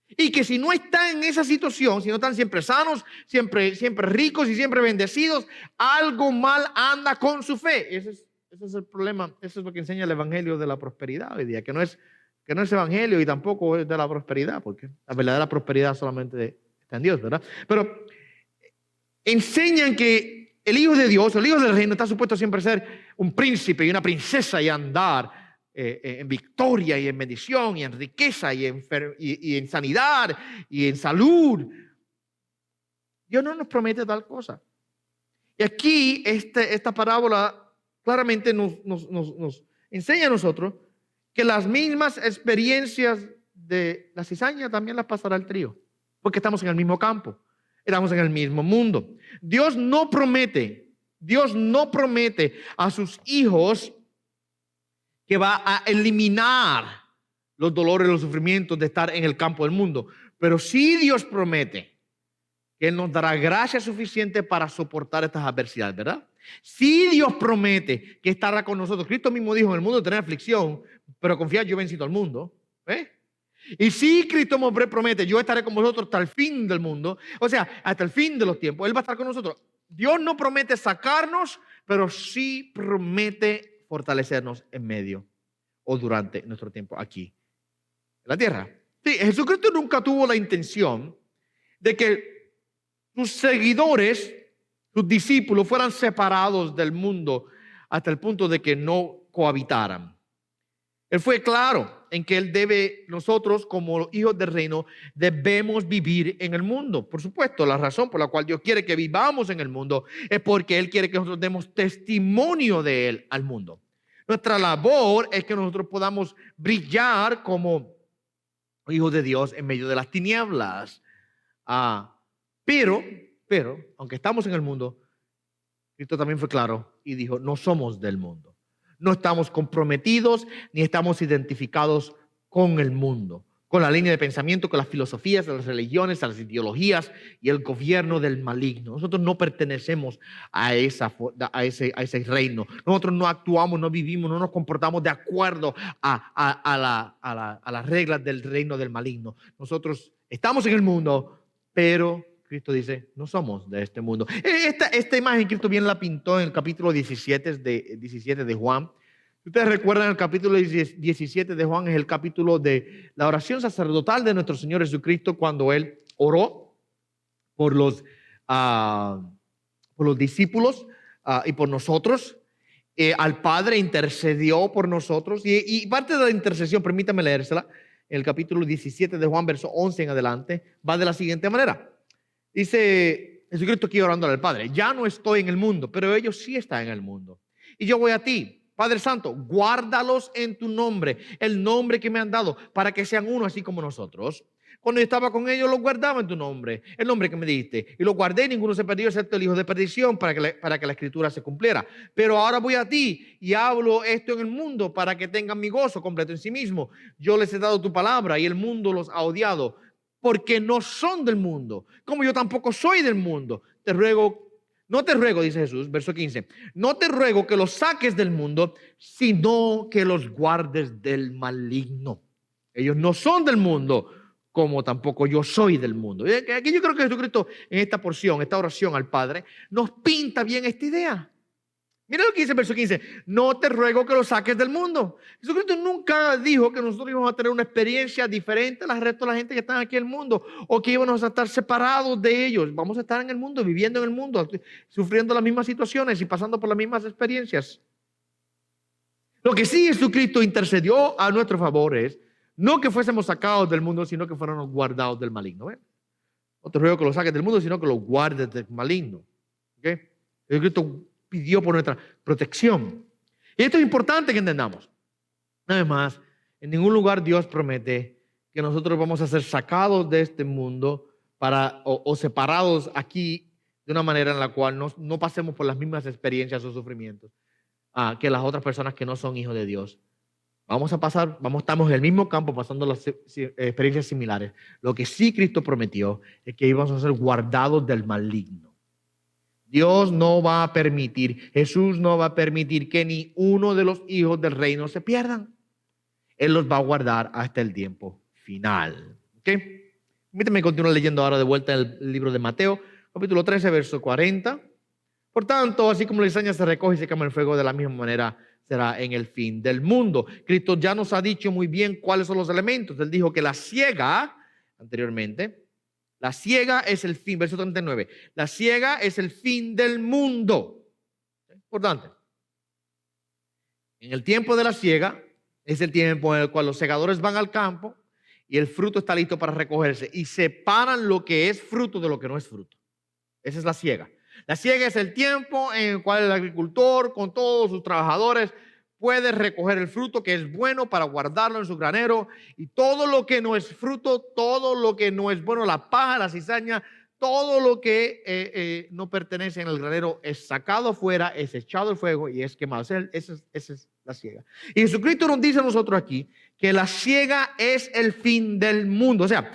Y que si no están en esa situación, si no están siempre sanos, siempre ricos y siempre bendecidos, algo mal anda con su fe. Ese es el problema, eso es lo que enseña el evangelio de la prosperidad hoy día, que no es evangelio y tampoco es de la prosperidad, porque la verdadera prosperidad solamente está en Dios, ¿verdad? Pero enseñan que el hijo de Dios, el hijo del reino, está supuesto siempre a ser un príncipe y una princesa y andar en victoria y en bendición y en riqueza y en sanidad y en salud. Dios no nos promete tal cosa. Y aquí esta parábola claramente nos enseña a nosotros que las mismas experiencias de la cizaña también las pasará el trigo, porque estamos en el mismo campo. Estamos en el mismo mundo. Dios no promete a sus hijos que va a eliminar los dolores y los sufrimientos de estar en el campo del mundo. Pero sí Dios promete que Él nos dará gracia suficiente para soportar estas adversidades, ¿verdad? Sí Dios promete que estará con nosotros. Cristo mismo dijo, en el mundo tendrán aflicción, pero confiad, yo he vencido al mundo. ¿Eh? Y si Cristo nos promete, yo estaré con vosotros hasta el fin del mundo, o sea, hasta el fin de los tiempos, Él va a estar con nosotros. Dios no promete sacarnos, pero sí promete fortalecernos en medio o durante nuestro tiempo aquí en la tierra. Sí, Jesucristo nunca tuvo la intención de que sus seguidores, sus discípulos, fueran separados del mundo hasta el punto de que no cohabitaran. Él fue claro en que nosotros como hijos del reino, debemos vivir en el mundo. Por supuesto, la razón por la cual Dios quiere que vivamos en el mundo es porque Él quiere que nosotros demos testimonio de Él al mundo. Nuestra labor es que nosotros podamos brillar como hijos de Dios en medio de las tinieblas. Pero, aunque estamos en el mundo, Cristo también fue claro y dijo, no somos del mundo. No estamos comprometidos ni estamos identificados con el mundo, con la línea de pensamiento, con las filosofías, las religiones, las ideologías y el gobierno del maligno. Nosotros no pertenecemos a ese reino. Nosotros no actuamos, no vivimos, no nos comportamos de acuerdo a las reglas del reino del maligno. Nosotros estamos en el mundo, pero Cristo dice, no somos de este mundo. Esta imagen Cristo bien la pintó en el capítulo 17 de Juan. Si ustedes recuerdan, el capítulo 17 de Juan es el capítulo de la oración sacerdotal de nuestro Señor Jesucristo cuando Él oró por los discípulos y por nosotros. Al Padre intercedió por nosotros. Y parte de la intercesión, permítame leérsela, en el capítulo 17 de Juan, verso 11 en adelante, va de la siguiente manera. Dice Jesucristo aquí orando al Padre, ya no estoy en el mundo, pero ellos sí están en el mundo. Y yo voy a ti, Padre Santo, guárdalos en tu nombre, el nombre que me han dado, para que sean uno así como nosotros. Cuando yo estaba con ellos, los guardaba en tu nombre, el nombre que me diste. Y los guardé, ninguno se perdió, excepto el hijo de perdición, para que la escritura se cumpliera. Pero ahora voy a ti y hablo esto en el mundo para que tengan mi gozo completo en sí mismo. Yo les he dado tu palabra y el mundo los ha odiado, porque no son del mundo, como yo tampoco soy del mundo. No te ruego, dice Jesús, verso 15, no te ruego que los saques del mundo, sino que los guardes del maligno. Ellos no son del mundo, como tampoco yo soy del mundo. Y aquí yo creo que Jesucristo en esta porción, esta oración al Padre, nos pinta bien esta idea. Mira lo que dice el verso 15, no te ruego que lo saques del mundo. Jesucristo nunca dijo que nosotros íbamos a tener una experiencia diferente al resto de la gente que está aquí en el mundo, o que íbamos a estar separados de ellos. Vamos a estar en el mundo, viviendo en el mundo, sufriendo las mismas situaciones y pasando por las mismas experiencias. Lo que sí Jesucristo intercedió a nuestro favor es, no que fuésemos sacados del mundo, sino que fuéramos guardados del maligno. No te ruego que lo saques del mundo, sino que lo guardes del maligno. Jesucristo pidió por nuestra protección. Y esto es importante que entendamos. Además, en ningún lugar Dios promete que nosotros vamos a ser sacados de este mundo o separados aquí de una manera en la cual no pasemos por las mismas experiencias o sufrimientos que las otras personas que no son hijos de Dios. Estamos en el mismo campo pasando las experiencias similares. Lo que sí Cristo prometió es que íbamos a ser guardados del maligno. Dios no va a permitir, Jesús no va a permitir que ni uno de los hijos del reino se pierdan. Él los va a guardar hasta el tiempo final. Permíteme continuar leyendo ahora de vuelta el libro de Mateo, capítulo 13, verso 40. Por tanto, así como la cizaña se recoge y se quema el fuego, de la misma manera será en el fin del mundo. Cristo ya nos ha dicho muy bien cuáles son los elementos. Él dijo que la siega, anteriormente, la siega es el fin, verso 39. La siega es el fin del mundo. Importante. En el tiempo de la siega es el tiempo en el cual los segadores van al campo y el fruto está listo para recogerse y separan lo que es fruto de lo que no es fruto. Esa es la siega. La siega es el tiempo en el cual el agricultor con todos sus trabajadores puede recoger el fruto que es bueno para guardarlo en su granero, y todo lo que no es fruto, todo lo que no es bueno, la paja, la cizaña, todo lo que no pertenece en el granero es sacado afuera, es echado al fuego y es quemado. Esa es la siega. Y Jesucristo nos dice a nosotros aquí que la siega es el fin del mundo. O sea,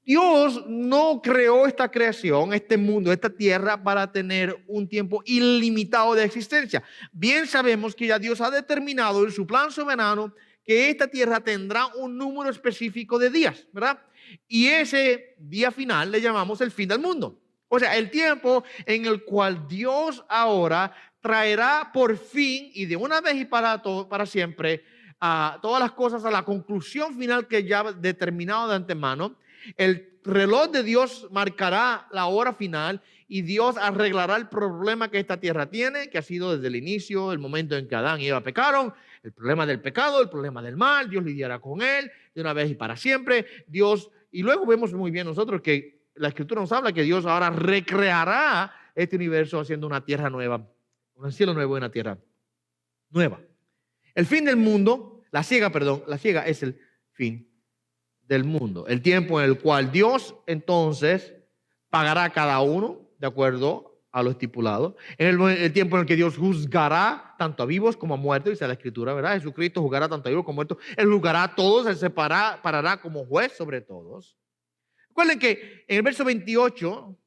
Dios no creó esta creación, este mundo, esta tierra para tener un tiempo ilimitado de existencia. Bien sabemos que ya Dios ha determinado en su plan soberano que esta tierra tendrá un número específico de días, ¿verdad? Y ese día final le llamamos el fin del mundo. O sea, el tiempo en el cual Dios ahora traerá por fin y de una vez y para siempre a todas las cosas a la conclusión final que ya determinado de antemano. El reloj de Dios marcará la hora final y Dios arreglará el problema que esta tierra tiene, que ha sido desde el inicio, el momento en que Adán y Eva pecaron, el problema del pecado, el problema del mal. Dios lidiará con él de una vez y para siempre. Dios, y luego vemos muy bien nosotros que la Escritura nos habla que Dios ahora recreará este universo haciendo una tierra nueva, un cielo nuevo y una tierra nueva. El fin del mundo, la ciega es el fin del mundo. El tiempo en el cual Dios entonces pagará a cada uno de acuerdo a lo estipulado. En el tiempo en el que Dios juzgará tanto a vivos como a muertos, dice la Escritura, ¿verdad? Jesucristo juzgará tanto a vivos como a muertos. Él juzgará a todos, Él parará como juez sobre todos. Recuerden que en el verso 28,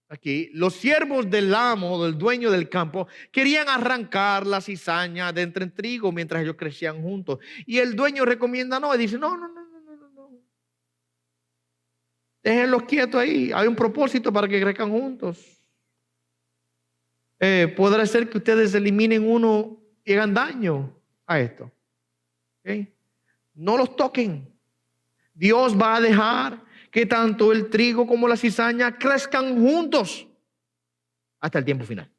aquí, los siervos del amo, del dueño del campo, querían arrancar la cizaña de entre el trigo mientras ellos crecían juntos. Y el dueño recomienda no, y dice, no. Déjenlos quietos ahí, hay un propósito para que crezcan juntos. Podrá ser que ustedes eliminen uno y hagan daño a esto. ¿Okay? No los toquen. Dios va a dejar que tanto el trigo como la cizaña crezcan juntos hasta el tiempo final.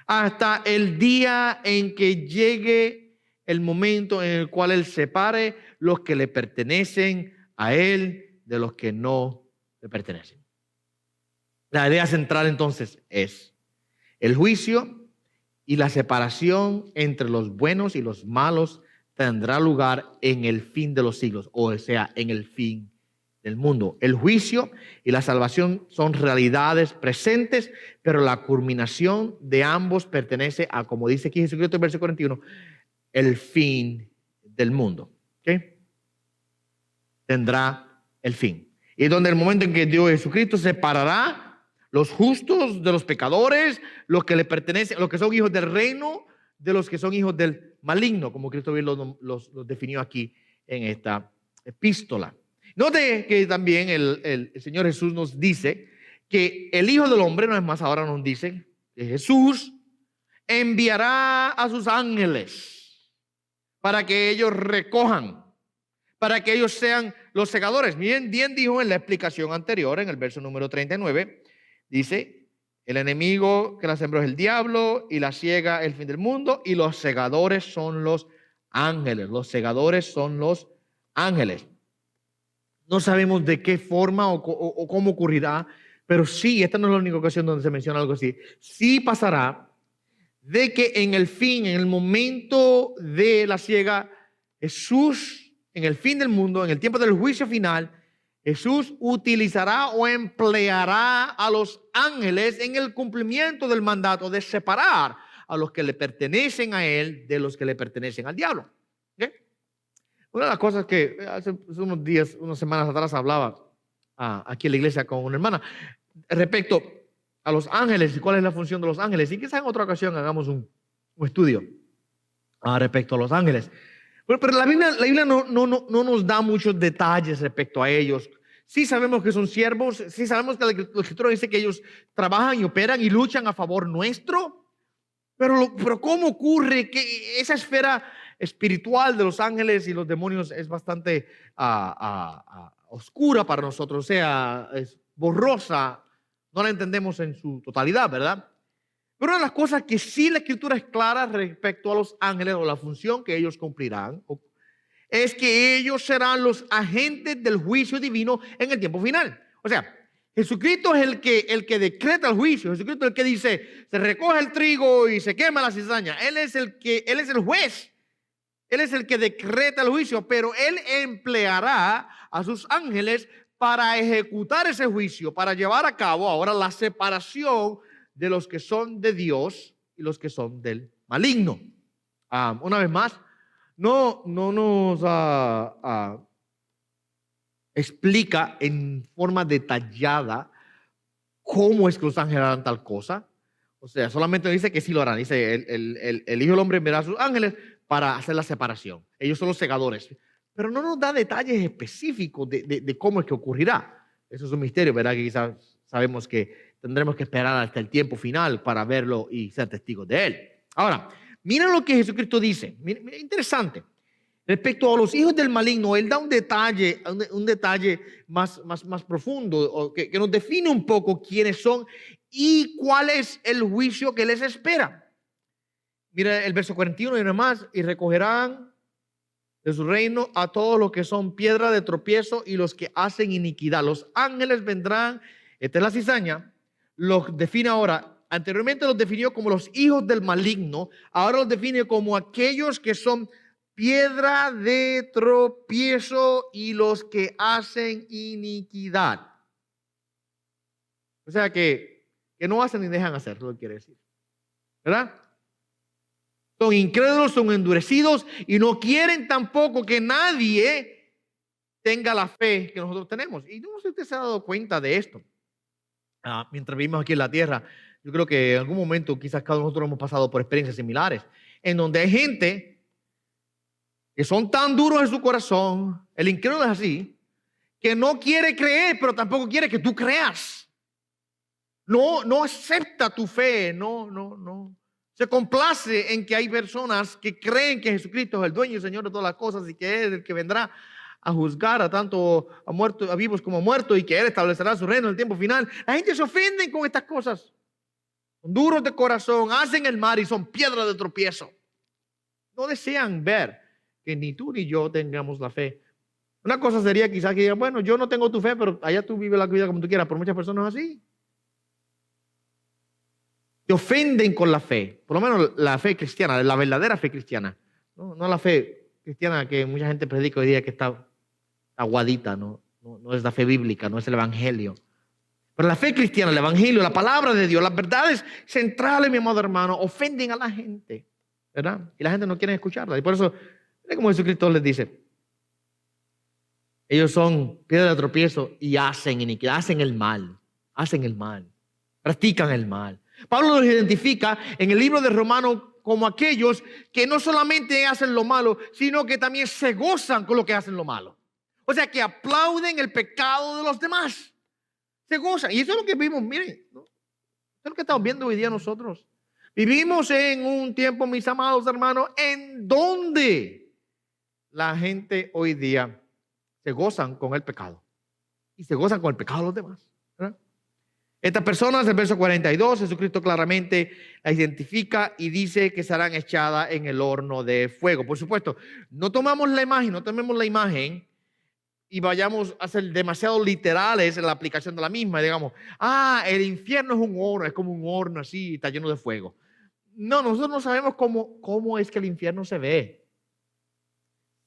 Hasta el día en que llegue el momento en el cual Él separe los que le pertenecen a Él de los que no le pertenecen. La idea central entonces es el juicio y la separación entre los buenos y los malos tendrá lugar en el fin de los siglos, o sea, en el fin del mundo. El juicio y la salvación son realidades presentes, pero la culminación de ambos pertenece a, como dice aquí Jesucristo en verso 41, el fin del mundo. ¿Okay? Tendrá el fin. Y es donde el momento en que Dios Jesucristo separará los justos de los pecadores, los que le pertenecen, los que son hijos del reino, de los que son hijos del maligno, como Cristo bien los definió aquí en esta epístola. Note que también el Señor Jesús nos dice que el Hijo del Hombre, no es más, ahora nos dice que Jesús enviará a sus ángeles para que ellos recojan, para que ellos sean los segadores. Bien dijo en la explicación anterior, en el verso número 39, dice, el enemigo que la sembró es el diablo y la siega el fin del mundo y los segadores son los ángeles. Los segadores son los ángeles. No sabemos de qué forma o cómo ocurrirá, pero sí, esta no es la única ocasión donde se menciona algo así. Sí pasará de que en el fin, en el momento de la siega, Jesús, en el fin del mundo, en el tiempo del juicio final, Jesús utilizará o empleará a los ángeles en el cumplimiento del mandato de separar a los que le pertenecen a Él de los que le pertenecen al diablo. ¿Okay? Una de las cosas que hace unos días, unas semanas atrás hablaba aquí en la iglesia con una hermana respecto a los ángeles y cuál es la función de los ángeles. Y quizás en otra ocasión hagamos un estudio respecto a los ángeles. Pero la Biblia no nos da muchos detalles respecto a ellos. Sí sabemos que son siervos, sí sabemos que la Escritura dice que ellos trabajan y operan y luchan a favor nuestro. Pero ¿cómo ocurre que esa esfera espiritual de los ángeles y los demonios es bastante oscura para nosotros? O sea, es borrosa, no la entendemos en su totalidad, ¿verdad? Pero una de las cosas que sí la Escritura es clara respecto a los ángeles o la función que ellos cumplirán es que ellos serán los agentes del juicio divino en el tiempo final. O sea, Jesucristo es el que decreta el juicio. Jesucristo es el que dice, se recoge el trigo y se quema la cizaña. Él es el juez. Él es el que decreta el juicio, pero Él empleará a sus ángeles para ejecutar ese juicio, para llevar a cabo ahora la separación de los que son de Dios y los que son del maligno. Una vez más, no nos explica en forma detallada cómo es que los ángeles harán tal cosa. O sea, solamente dice que sí lo harán. Dice, el Hijo del Hombre enviará a sus ángeles para hacer la separación. Ellos son los segadores. Pero no nos da detalles específicos de cómo es que ocurrirá. Eso es un misterio, ¿verdad? Que quizás sabemos que tendremos que esperar hasta el tiempo final para verlo y ser testigos de él. Ahora, miren lo que Jesucristo dice. Miren, interesante. Respecto a los hijos del maligno, él da un detalle más profundo, que nos define un poco quiénes son y cuál es el juicio que les espera. Mira el verso 41 y demás, y recogerán de su reino a todos los que son piedra de tropiezo y los que hacen iniquidad. Los ángeles vendrán, esta es la cizaña, los define ahora. Anteriormente los definió como los hijos del maligno, ahora los define como aquellos que son piedra de tropiezo y los que hacen iniquidad. O sea que no hacen ni dejan hacer, lo que quiere decir. ¿Verdad? Son incrédulos, son endurecidos y no quieren tampoco que nadie tenga la fe que nosotros tenemos. Y no sé si usted se ha dado cuenta de esto. Mientras vivimos aquí en la tierra, yo creo que en algún momento quizás cada uno de nosotros hemos pasado por experiencias similares, en donde hay gente que son tan duros en su corazón, el incrédulo es así, que no quiere creer, pero tampoco quiere que tú creas. No acepta tu fe, no. Se complace en que hay personas que creen que Jesucristo es el dueño y Señor de todas las cosas y que es el que vendrá a juzgar a tanto a vivos como a muertos y que Él establecerá su reino en el tiempo final. La gente se ofende con estas cosas. Son duros de corazón, hacen el mal y son piedra de tropiezo. No desean ver que ni tú ni yo tengamos la fe. Una cosa sería quizás que digan, bueno, yo no tengo tu fe, pero allá tú vives la vida como tú quieras. Por muchas personas así. Te ofenden con la fe, por lo menos la fe cristiana, la verdadera fe cristiana. No la fe cristiana que mucha gente predica hoy día que está aguadita, no es la fe bíblica, no es el evangelio. Pero la fe cristiana, el evangelio, la palabra de Dios, las verdades centrales, mi amado hermano, ofenden a la gente, ¿verdad? Y la gente no quiere escucharla. Y por eso, mira cómo Jesucristo les dice, ellos son piedra de tropiezo y hacen iniquidad, hacen el mal, practican el mal. Pablo los identifica en el libro de Romanos como aquellos que no solamente hacen lo malo, sino que también se gozan con lo que hacen lo malo. O sea, que aplauden el pecado de los demás. Se gozan. Y eso es lo que vimos, miren, ¿no? Eso es lo que estamos viendo hoy día nosotros. Vivimos en un tiempo, mis amados hermanos, en donde la gente hoy día se gozan con el pecado. Y se gozan con el pecado de los demás. ¿Verdad? Estas personas, el verso 42, Jesucristo claramente la identifica y dice que serán echadas en el horno de fuego. Por supuesto, no tomemos la imagen y vayamos a ser demasiado literales en la aplicación de la misma. Y digamos, el infierno es un horno, es como un horno así, está lleno de fuego. No, nosotros no sabemos cómo es que el infierno se ve.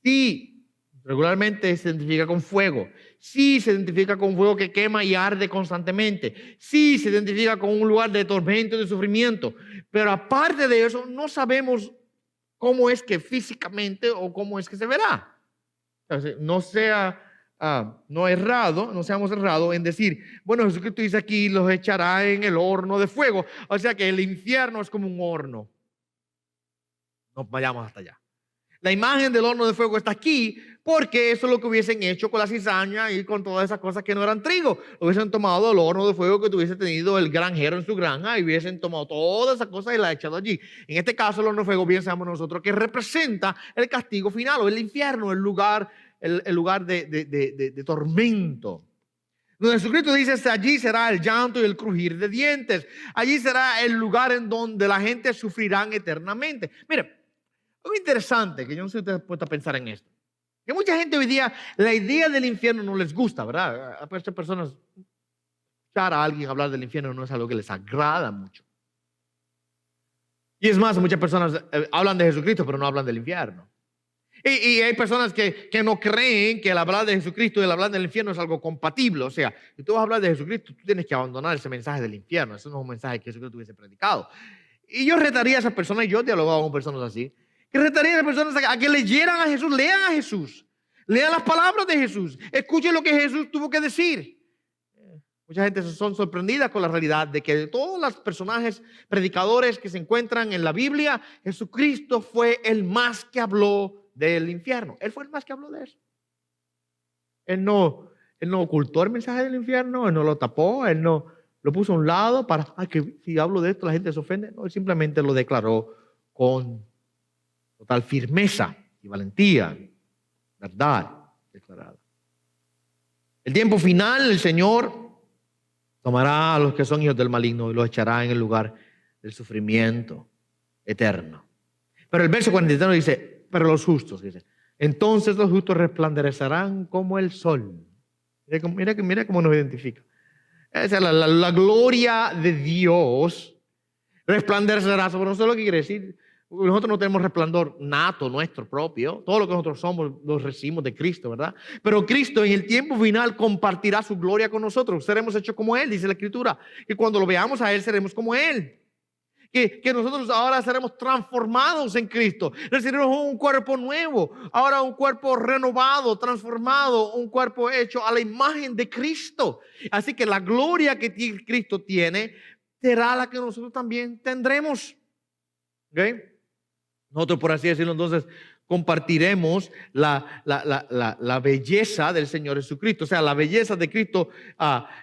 Sí, regularmente se identifica con fuego. Sí, se identifica con fuego que quema y arde constantemente. Sí, se identifica con un lugar de tormento y de sufrimiento. Pero aparte de eso, no sabemos cómo es que físicamente o cómo es que se verá. Entonces, no seamos errados en decir, bueno, Jesucristo dice aquí, los echará en el horno de fuego. O sea que el infierno es como un horno. No vayamos hasta allá. La imagen del horno de fuego está aquí porque eso es lo que hubiesen hecho con la cizaña y con todas esas cosas que no eran trigo. Hubiesen tomado el horno de fuego que tuviese tenido el granjero en su granja y hubiesen tomado todas esas cosas y las echado allí. En este caso, el horno de fuego, bien sabemos nosotros, que representa el castigo final o el infierno, el lugar de tormento. Donde Jesucristo dice, allí será el llanto y el crujir de dientes. Allí será el lugar en donde la gente sufrirá eternamente. Mire, algo interesante, que yo no sé si ustedes pueden pensar en esto. Que mucha gente hoy día, la idea del infierno no les gusta, ¿verdad? A muchas personas, escuchar a alguien hablar del infierno no es algo que les agrada mucho. Y es más, muchas personas hablan de Jesucristo, pero no hablan del infierno. Y hay personas que no creen que el hablar de Jesucristo y el hablar del infierno es algo compatible. O sea, si tú vas a hablar de Jesucristo, tú tienes que abandonar ese mensaje del infierno. Ese no es un mensaje que Jesucristo hubiese predicado. Y yo retaría a esas personas, y yo he dialogado con personas así, que retaría a esas personas a que leyeran a Jesús, lean a Jesús, lean las palabras de Jesús, escuchen lo que Jesús tuvo que decir. Mucha gente son sorprendida con la realidad de que de todos los personajes predicadores que se encuentran en la Biblia, Jesucristo fue el más que habló del infierno. Él fue el más que habló de eso. Él no ocultó el mensaje del infierno, Él no lo tapó, Él no lo puso a un lado para que si hablo de esto la gente se ofende. No, Él simplemente lo declaró con total firmeza y valentía, verdad declarada. El tiempo final, el Señor tomará a los que son hijos del maligno y los echará en el lugar del sufrimiento eterno. Pero el verso 43 dice, pero los justos, dice, entonces los justos resplandecerán como el sol. Mira cómo nos identifica. Esa es la gloria de Dios resplandecerá sobre nosotros. Lo que quiere decir, nosotros no tenemos resplandor nato nuestro propio. Todo lo que nosotros somos lo recibimos de Cristo, ¿verdad? Pero Cristo en el tiempo final compartirá su gloria con nosotros. Seremos hechos como Él, dice la Escritura. Y cuando lo veamos a Él, seremos como Él. Que nosotros ahora seremos transformados en Cristo. Recibiremos un cuerpo nuevo. Ahora un cuerpo renovado, transformado. Un cuerpo hecho a la imagen de Cristo. Así que la gloria que Cristo tiene será la que nosotros también tendremos. ¿Ok? Nosotros, por así decirlo, entonces compartiremos la belleza del Señor Jesucristo. O sea, la belleza de Cristo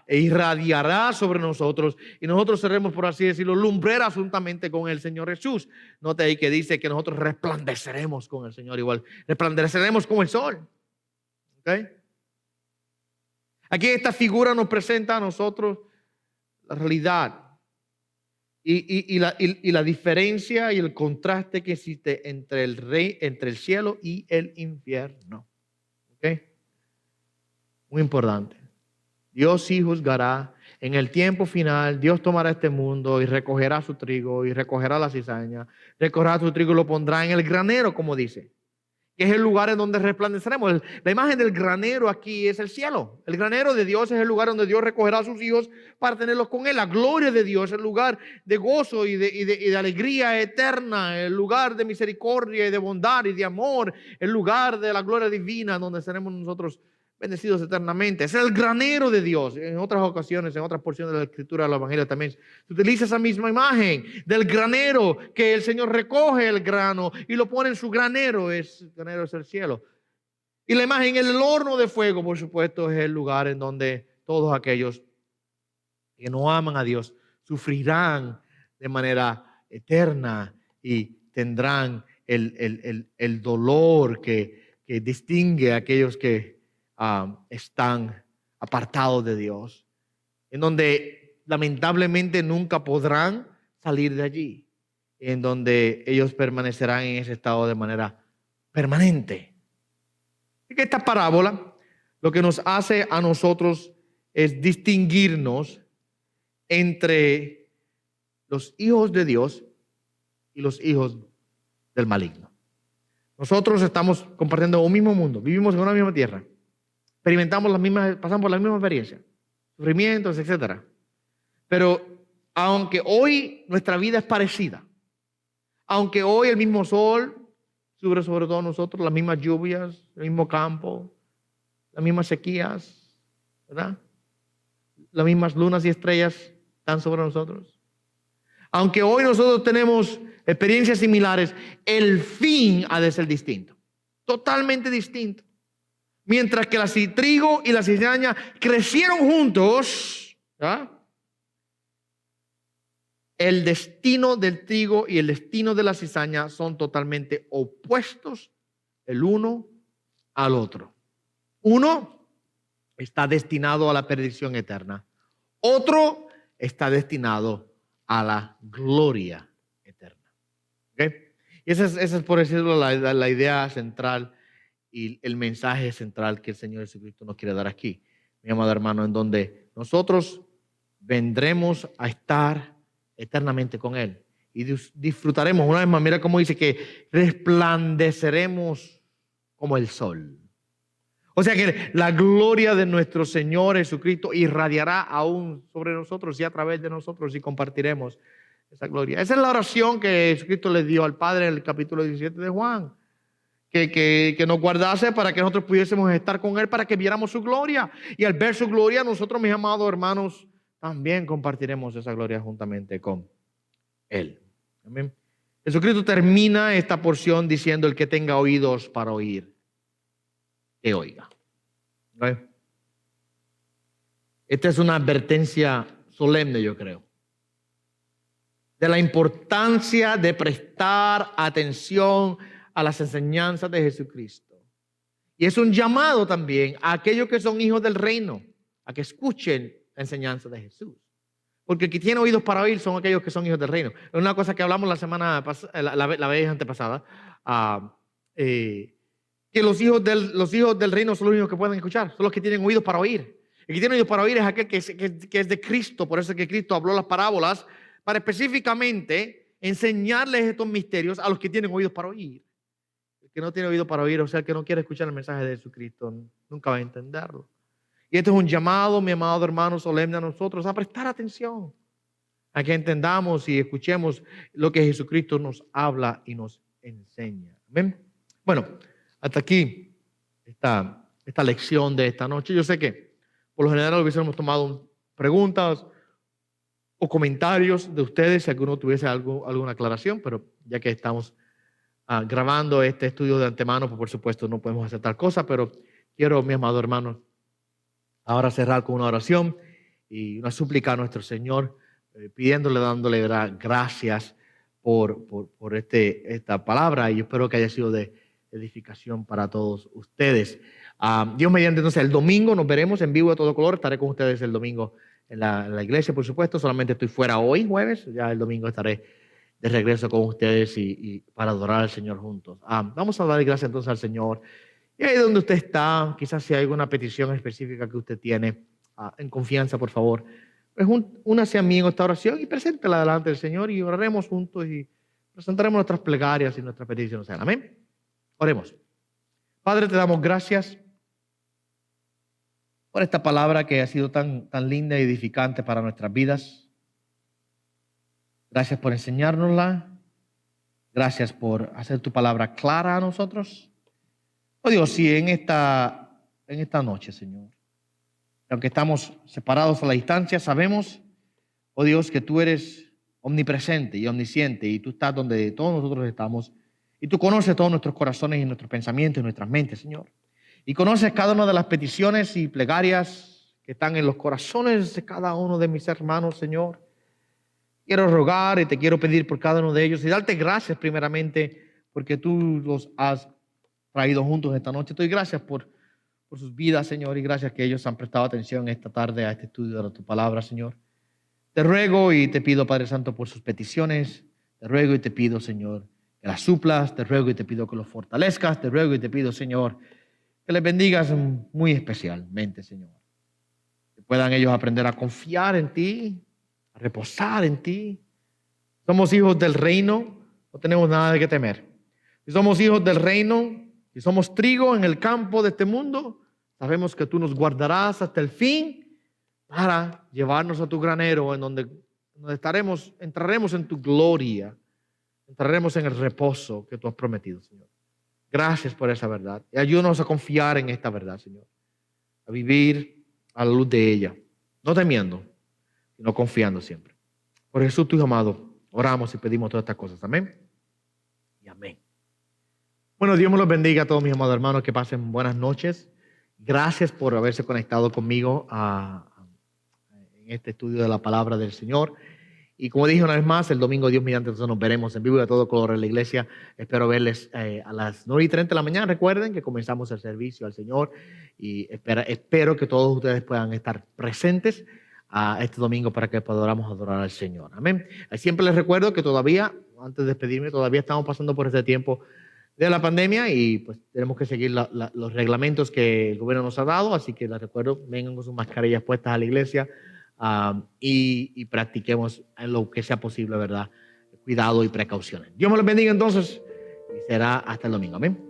irradiará sobre nosotros y nosotros seremos, por así decirlo, lumbreras juntamente con el Señor Jesús. Note ahí que dice que nosotros resplandeceremos con el Señor igual. Resplandeceremos como el sol. ¿Okay? Aquí esta figura nos presenta a nosotros la realidad. Y la diferencia y el contraste que existe entre el cielo y el infierno. ¿Ok? Muy importante. Dios sí juzgará. En el tiempo final, Dios tomará este mundo y recogerá su trigo y recogerá la cizaña. Recogerá su trigo y lo pondrá en el granero, como dice. Que es el lugar en donde resplandeceremos. La imagen del granero aquí es el cielo. El granero de Dios es el lugar donde Dios recogerá a sus hijos para tenerlos con Él. La gloria de Dios es el lugar de gozo y de alegría eterna, el lugar de misericordia y de bondad y de amor, el lugar de la gloria divina donde seremos nosotros bendecidos eternamente. Es el granero de Dios. En otras ocasiones, en otras porciones de la Escritura del Evangelio también se utiliza esa misma imagen del granero, que el Señor recoge el grano y lo pone en su granero. El granero es el cielo. Y la imagen, el horno de fuego, por supuesto, es el lugar en donde todos aquellos que no aman a Dios sufrirán de manera eterna y tendrán el dolor que distingue a aquellos que están apartados de Dios, en donde lamentablemente nunca podrán salir de allí, en donde ellos permanecerán en ese estado de manera permanente. Y que esta parábola lo que nos hace a nosotros es distinguirnos entre los hijos de Dios y los hijos del maligno. Nosotros estamos compartiendo un mismo mundo, vivimos en una misma tierra. Experimentamos pasamos por la misma experiencia, sufrimientos, etc. Pero aunque hoy nuestra vida es parecida, aunque hoy el mismo sol sube sobre todos nosotros, las mismas lluvias, el mismo campo, las mismas sequías, ¿verdad? Las mismas lunas y estrellas están sobre nosotros. Aunque hoy nosotros tenemos experiencias similares, el fin ha de ser distinto, totalmente distinto. Mientras que el trigo y la cizaña crecieron juntos, ¿verdad? El destino del trigo y el destino de la cizaña son totalmente opuestos el uno al otro. Uno está destinado a la perdición eterna. Otro está destinado a la gloria eterna. ¿Okay? Y esa es, por decirlo, la idea central y el mensaje central que el Señor Jesucristo nos quiere dar aquí, mi amado hermano, en donde nosotros vendremos a estar eternamente con Él y disfrutaremos, una vez más, mira cómo dice que resplandeceremos como el sol. O sea que la gloria de nuestro Señor Jesucristo irradiará aún sobre nosotros y a través de nosotros y compartiremos esa gloria. Esa es la oración que Jesucristo le dio al Padre en el capítulo 17 de Juan. que nos guardase para que nosotros pudiésemos estar con Él, para que viéramos su gloria. Y al ver su gloria, nosotros, mis amados hermanos, también compartiremos esa gloria juntamente con Él. Amén. Jesucristo termina esta porción diciendo: el que tenga oídos para oír, que oiga. ¿Okay? Esta es una advertencia solemne, yo creo, de la importancia de prestar atención a las enseñanzas de Jesucristo. Y es un llamado también a aquellos que son hijos del reino, a que escuchen la enseñanza de Jesús. Porque el que tiene oídos para oír son aquellos que son hijos del reino. Es una cosa que hablamos la semana la vez antepasada, que los hijos del reino son los únicos que pueden escuchar, son los que tienen oídos para oír. El que tiene oídos para oír es aquel que es de Cristo. Por eso es que Cristo habló las parábolas para específicamente enseñarles estos misterios a los que tienen oídos para oír. El que no tiene oídos para oír, o sea, el que no quiere escuchar el mensaje de Jesucristo, nunca va a entenderlo. Y este es un llamado, mi amado hermano, solemne a nosotros a prestar atención, a que entendamos y escuchemos lo que Jesucristo nos habla y nos enseña. ¿Amén? Bueno, hasta aquí esta lección de esta noche. Yo sé que por lo general hubiésemos tomado preguntas o comentarios de ustedes si alguno tuviese alguna aclaración, pero ya que estamos grabando este estudio de antemano, pues por supuesto no podemos hacer tal cosa, pero quiero, mi amado hermano, ahora cerrar con una oración y una súplica a nuestro Señor, dándole gracias por esta palabra, y yo espero que haya sido de edificación para todos ustedes. Dios mediante, entonces el domingo nos veremos en vivo a todo color. Estaré con ustedes el domingo en la iglesia, por supuesto. Solamente estoy fuera hoy, jueves. Ya el domingo estaré de regreso con ustedes y para adorar al Señor juntos. Vamos a dar gracias entonces al Señor. Y ahí donde usted está, quizás si hay alguna petición específica que usted tiene, en confianza, por favor, pues únase a mí en esta oración y preséntela delante del Señor y oraremos juntos y presentaremos nuestras plegarias y nuestras peticiones. Amén. Oremos. Padre, te damos gracias por esta palabra que ha sido tan linda y edificante para nuestras vidas. Gracias por enseñárnosla. Gracias por hacer tu palabra clara a nosotros. Oh Dios, sí, en esta noche, Señor, aunque estamos separados a la distancia, sabemos, oh Dios, que tú eres omnipresente y omnisciente y tú estás donde todos nosotros estamos y tú conoces todos nuestros corazones y nuestros pensamientos y nuestras mentes, Señor. Y conoces cada una de las peticiones y plegarias que están en los corazones de cada uno de mis hermanos, Señor. Quiero rogar y te quiero pedir por cada uno de ellos y darte gracias primeramente porque tú los has traído juntos esta noche. Te doy gracias por sus vidas, Señor, y gracias que ellos han prestado atención esta tarde a este estudio de tu palabra, Señor. Te ruego y te pido, Padre Santo, por sus peticiones. Te ruego y te pido, Señor, que las suplas. Te ruego y te pido que los fortalezcas. Te ruego y te pido, Señor, que les bendigas muy especialmente, Señor. Que puedan ellos aprender a confiar en ti, a reposar en ti. Somos hijos del reino, no tenemos nada de qué temer. Si somos hijos del reino, si somos trigo en el campo de este mundo, sabemos que tú nos guardarás hasta el fin para llevarnos a tu granero, en donde entraremos en tu gloria, entraremos en el reposo que tú has prometido, Señor. Gracias por esa verdad. Y ayúdanos a confiar en esta verdad, Señor. A vivir a la luz de ella. No temiendo, sino confiando siempre. Por Jesús, tu Hijo amado, oramos y pedimos todas estas cosas. Amén. Y amén. Bueno, Dios me los bendiga a todos mis amados hermanos. Que pasen buenas noches. Gracias por haberse conectado conmigo en este estudio de la palabra del Señor. Y como dije una vez más, el domingo, Dios mediante, entonces nos veremos en vivo y a todo color en la iglesia. Espero verles a las 9:30 de la mañana. Recuerden que comenzamos el servicio al Señor y espero que todos ustedes puedan estar presentes este domingo para que podamos adorar al Señor. Amén. Siempre les recuerdo que todavía, antes de despedirme, todavía estamos pasando por este tiempo de la pandemia y pues tenemos que seguir los reglamentos que el gobierno nos ha dado. Así que les recuerdo, vengan con sus mascarillas puestas a la iglesia. Y practiquemos en lo que sea posible, ¿verdad? Cuidado y precauciones. Dios me los bendiga entonces y será hasta el domingo. Amén.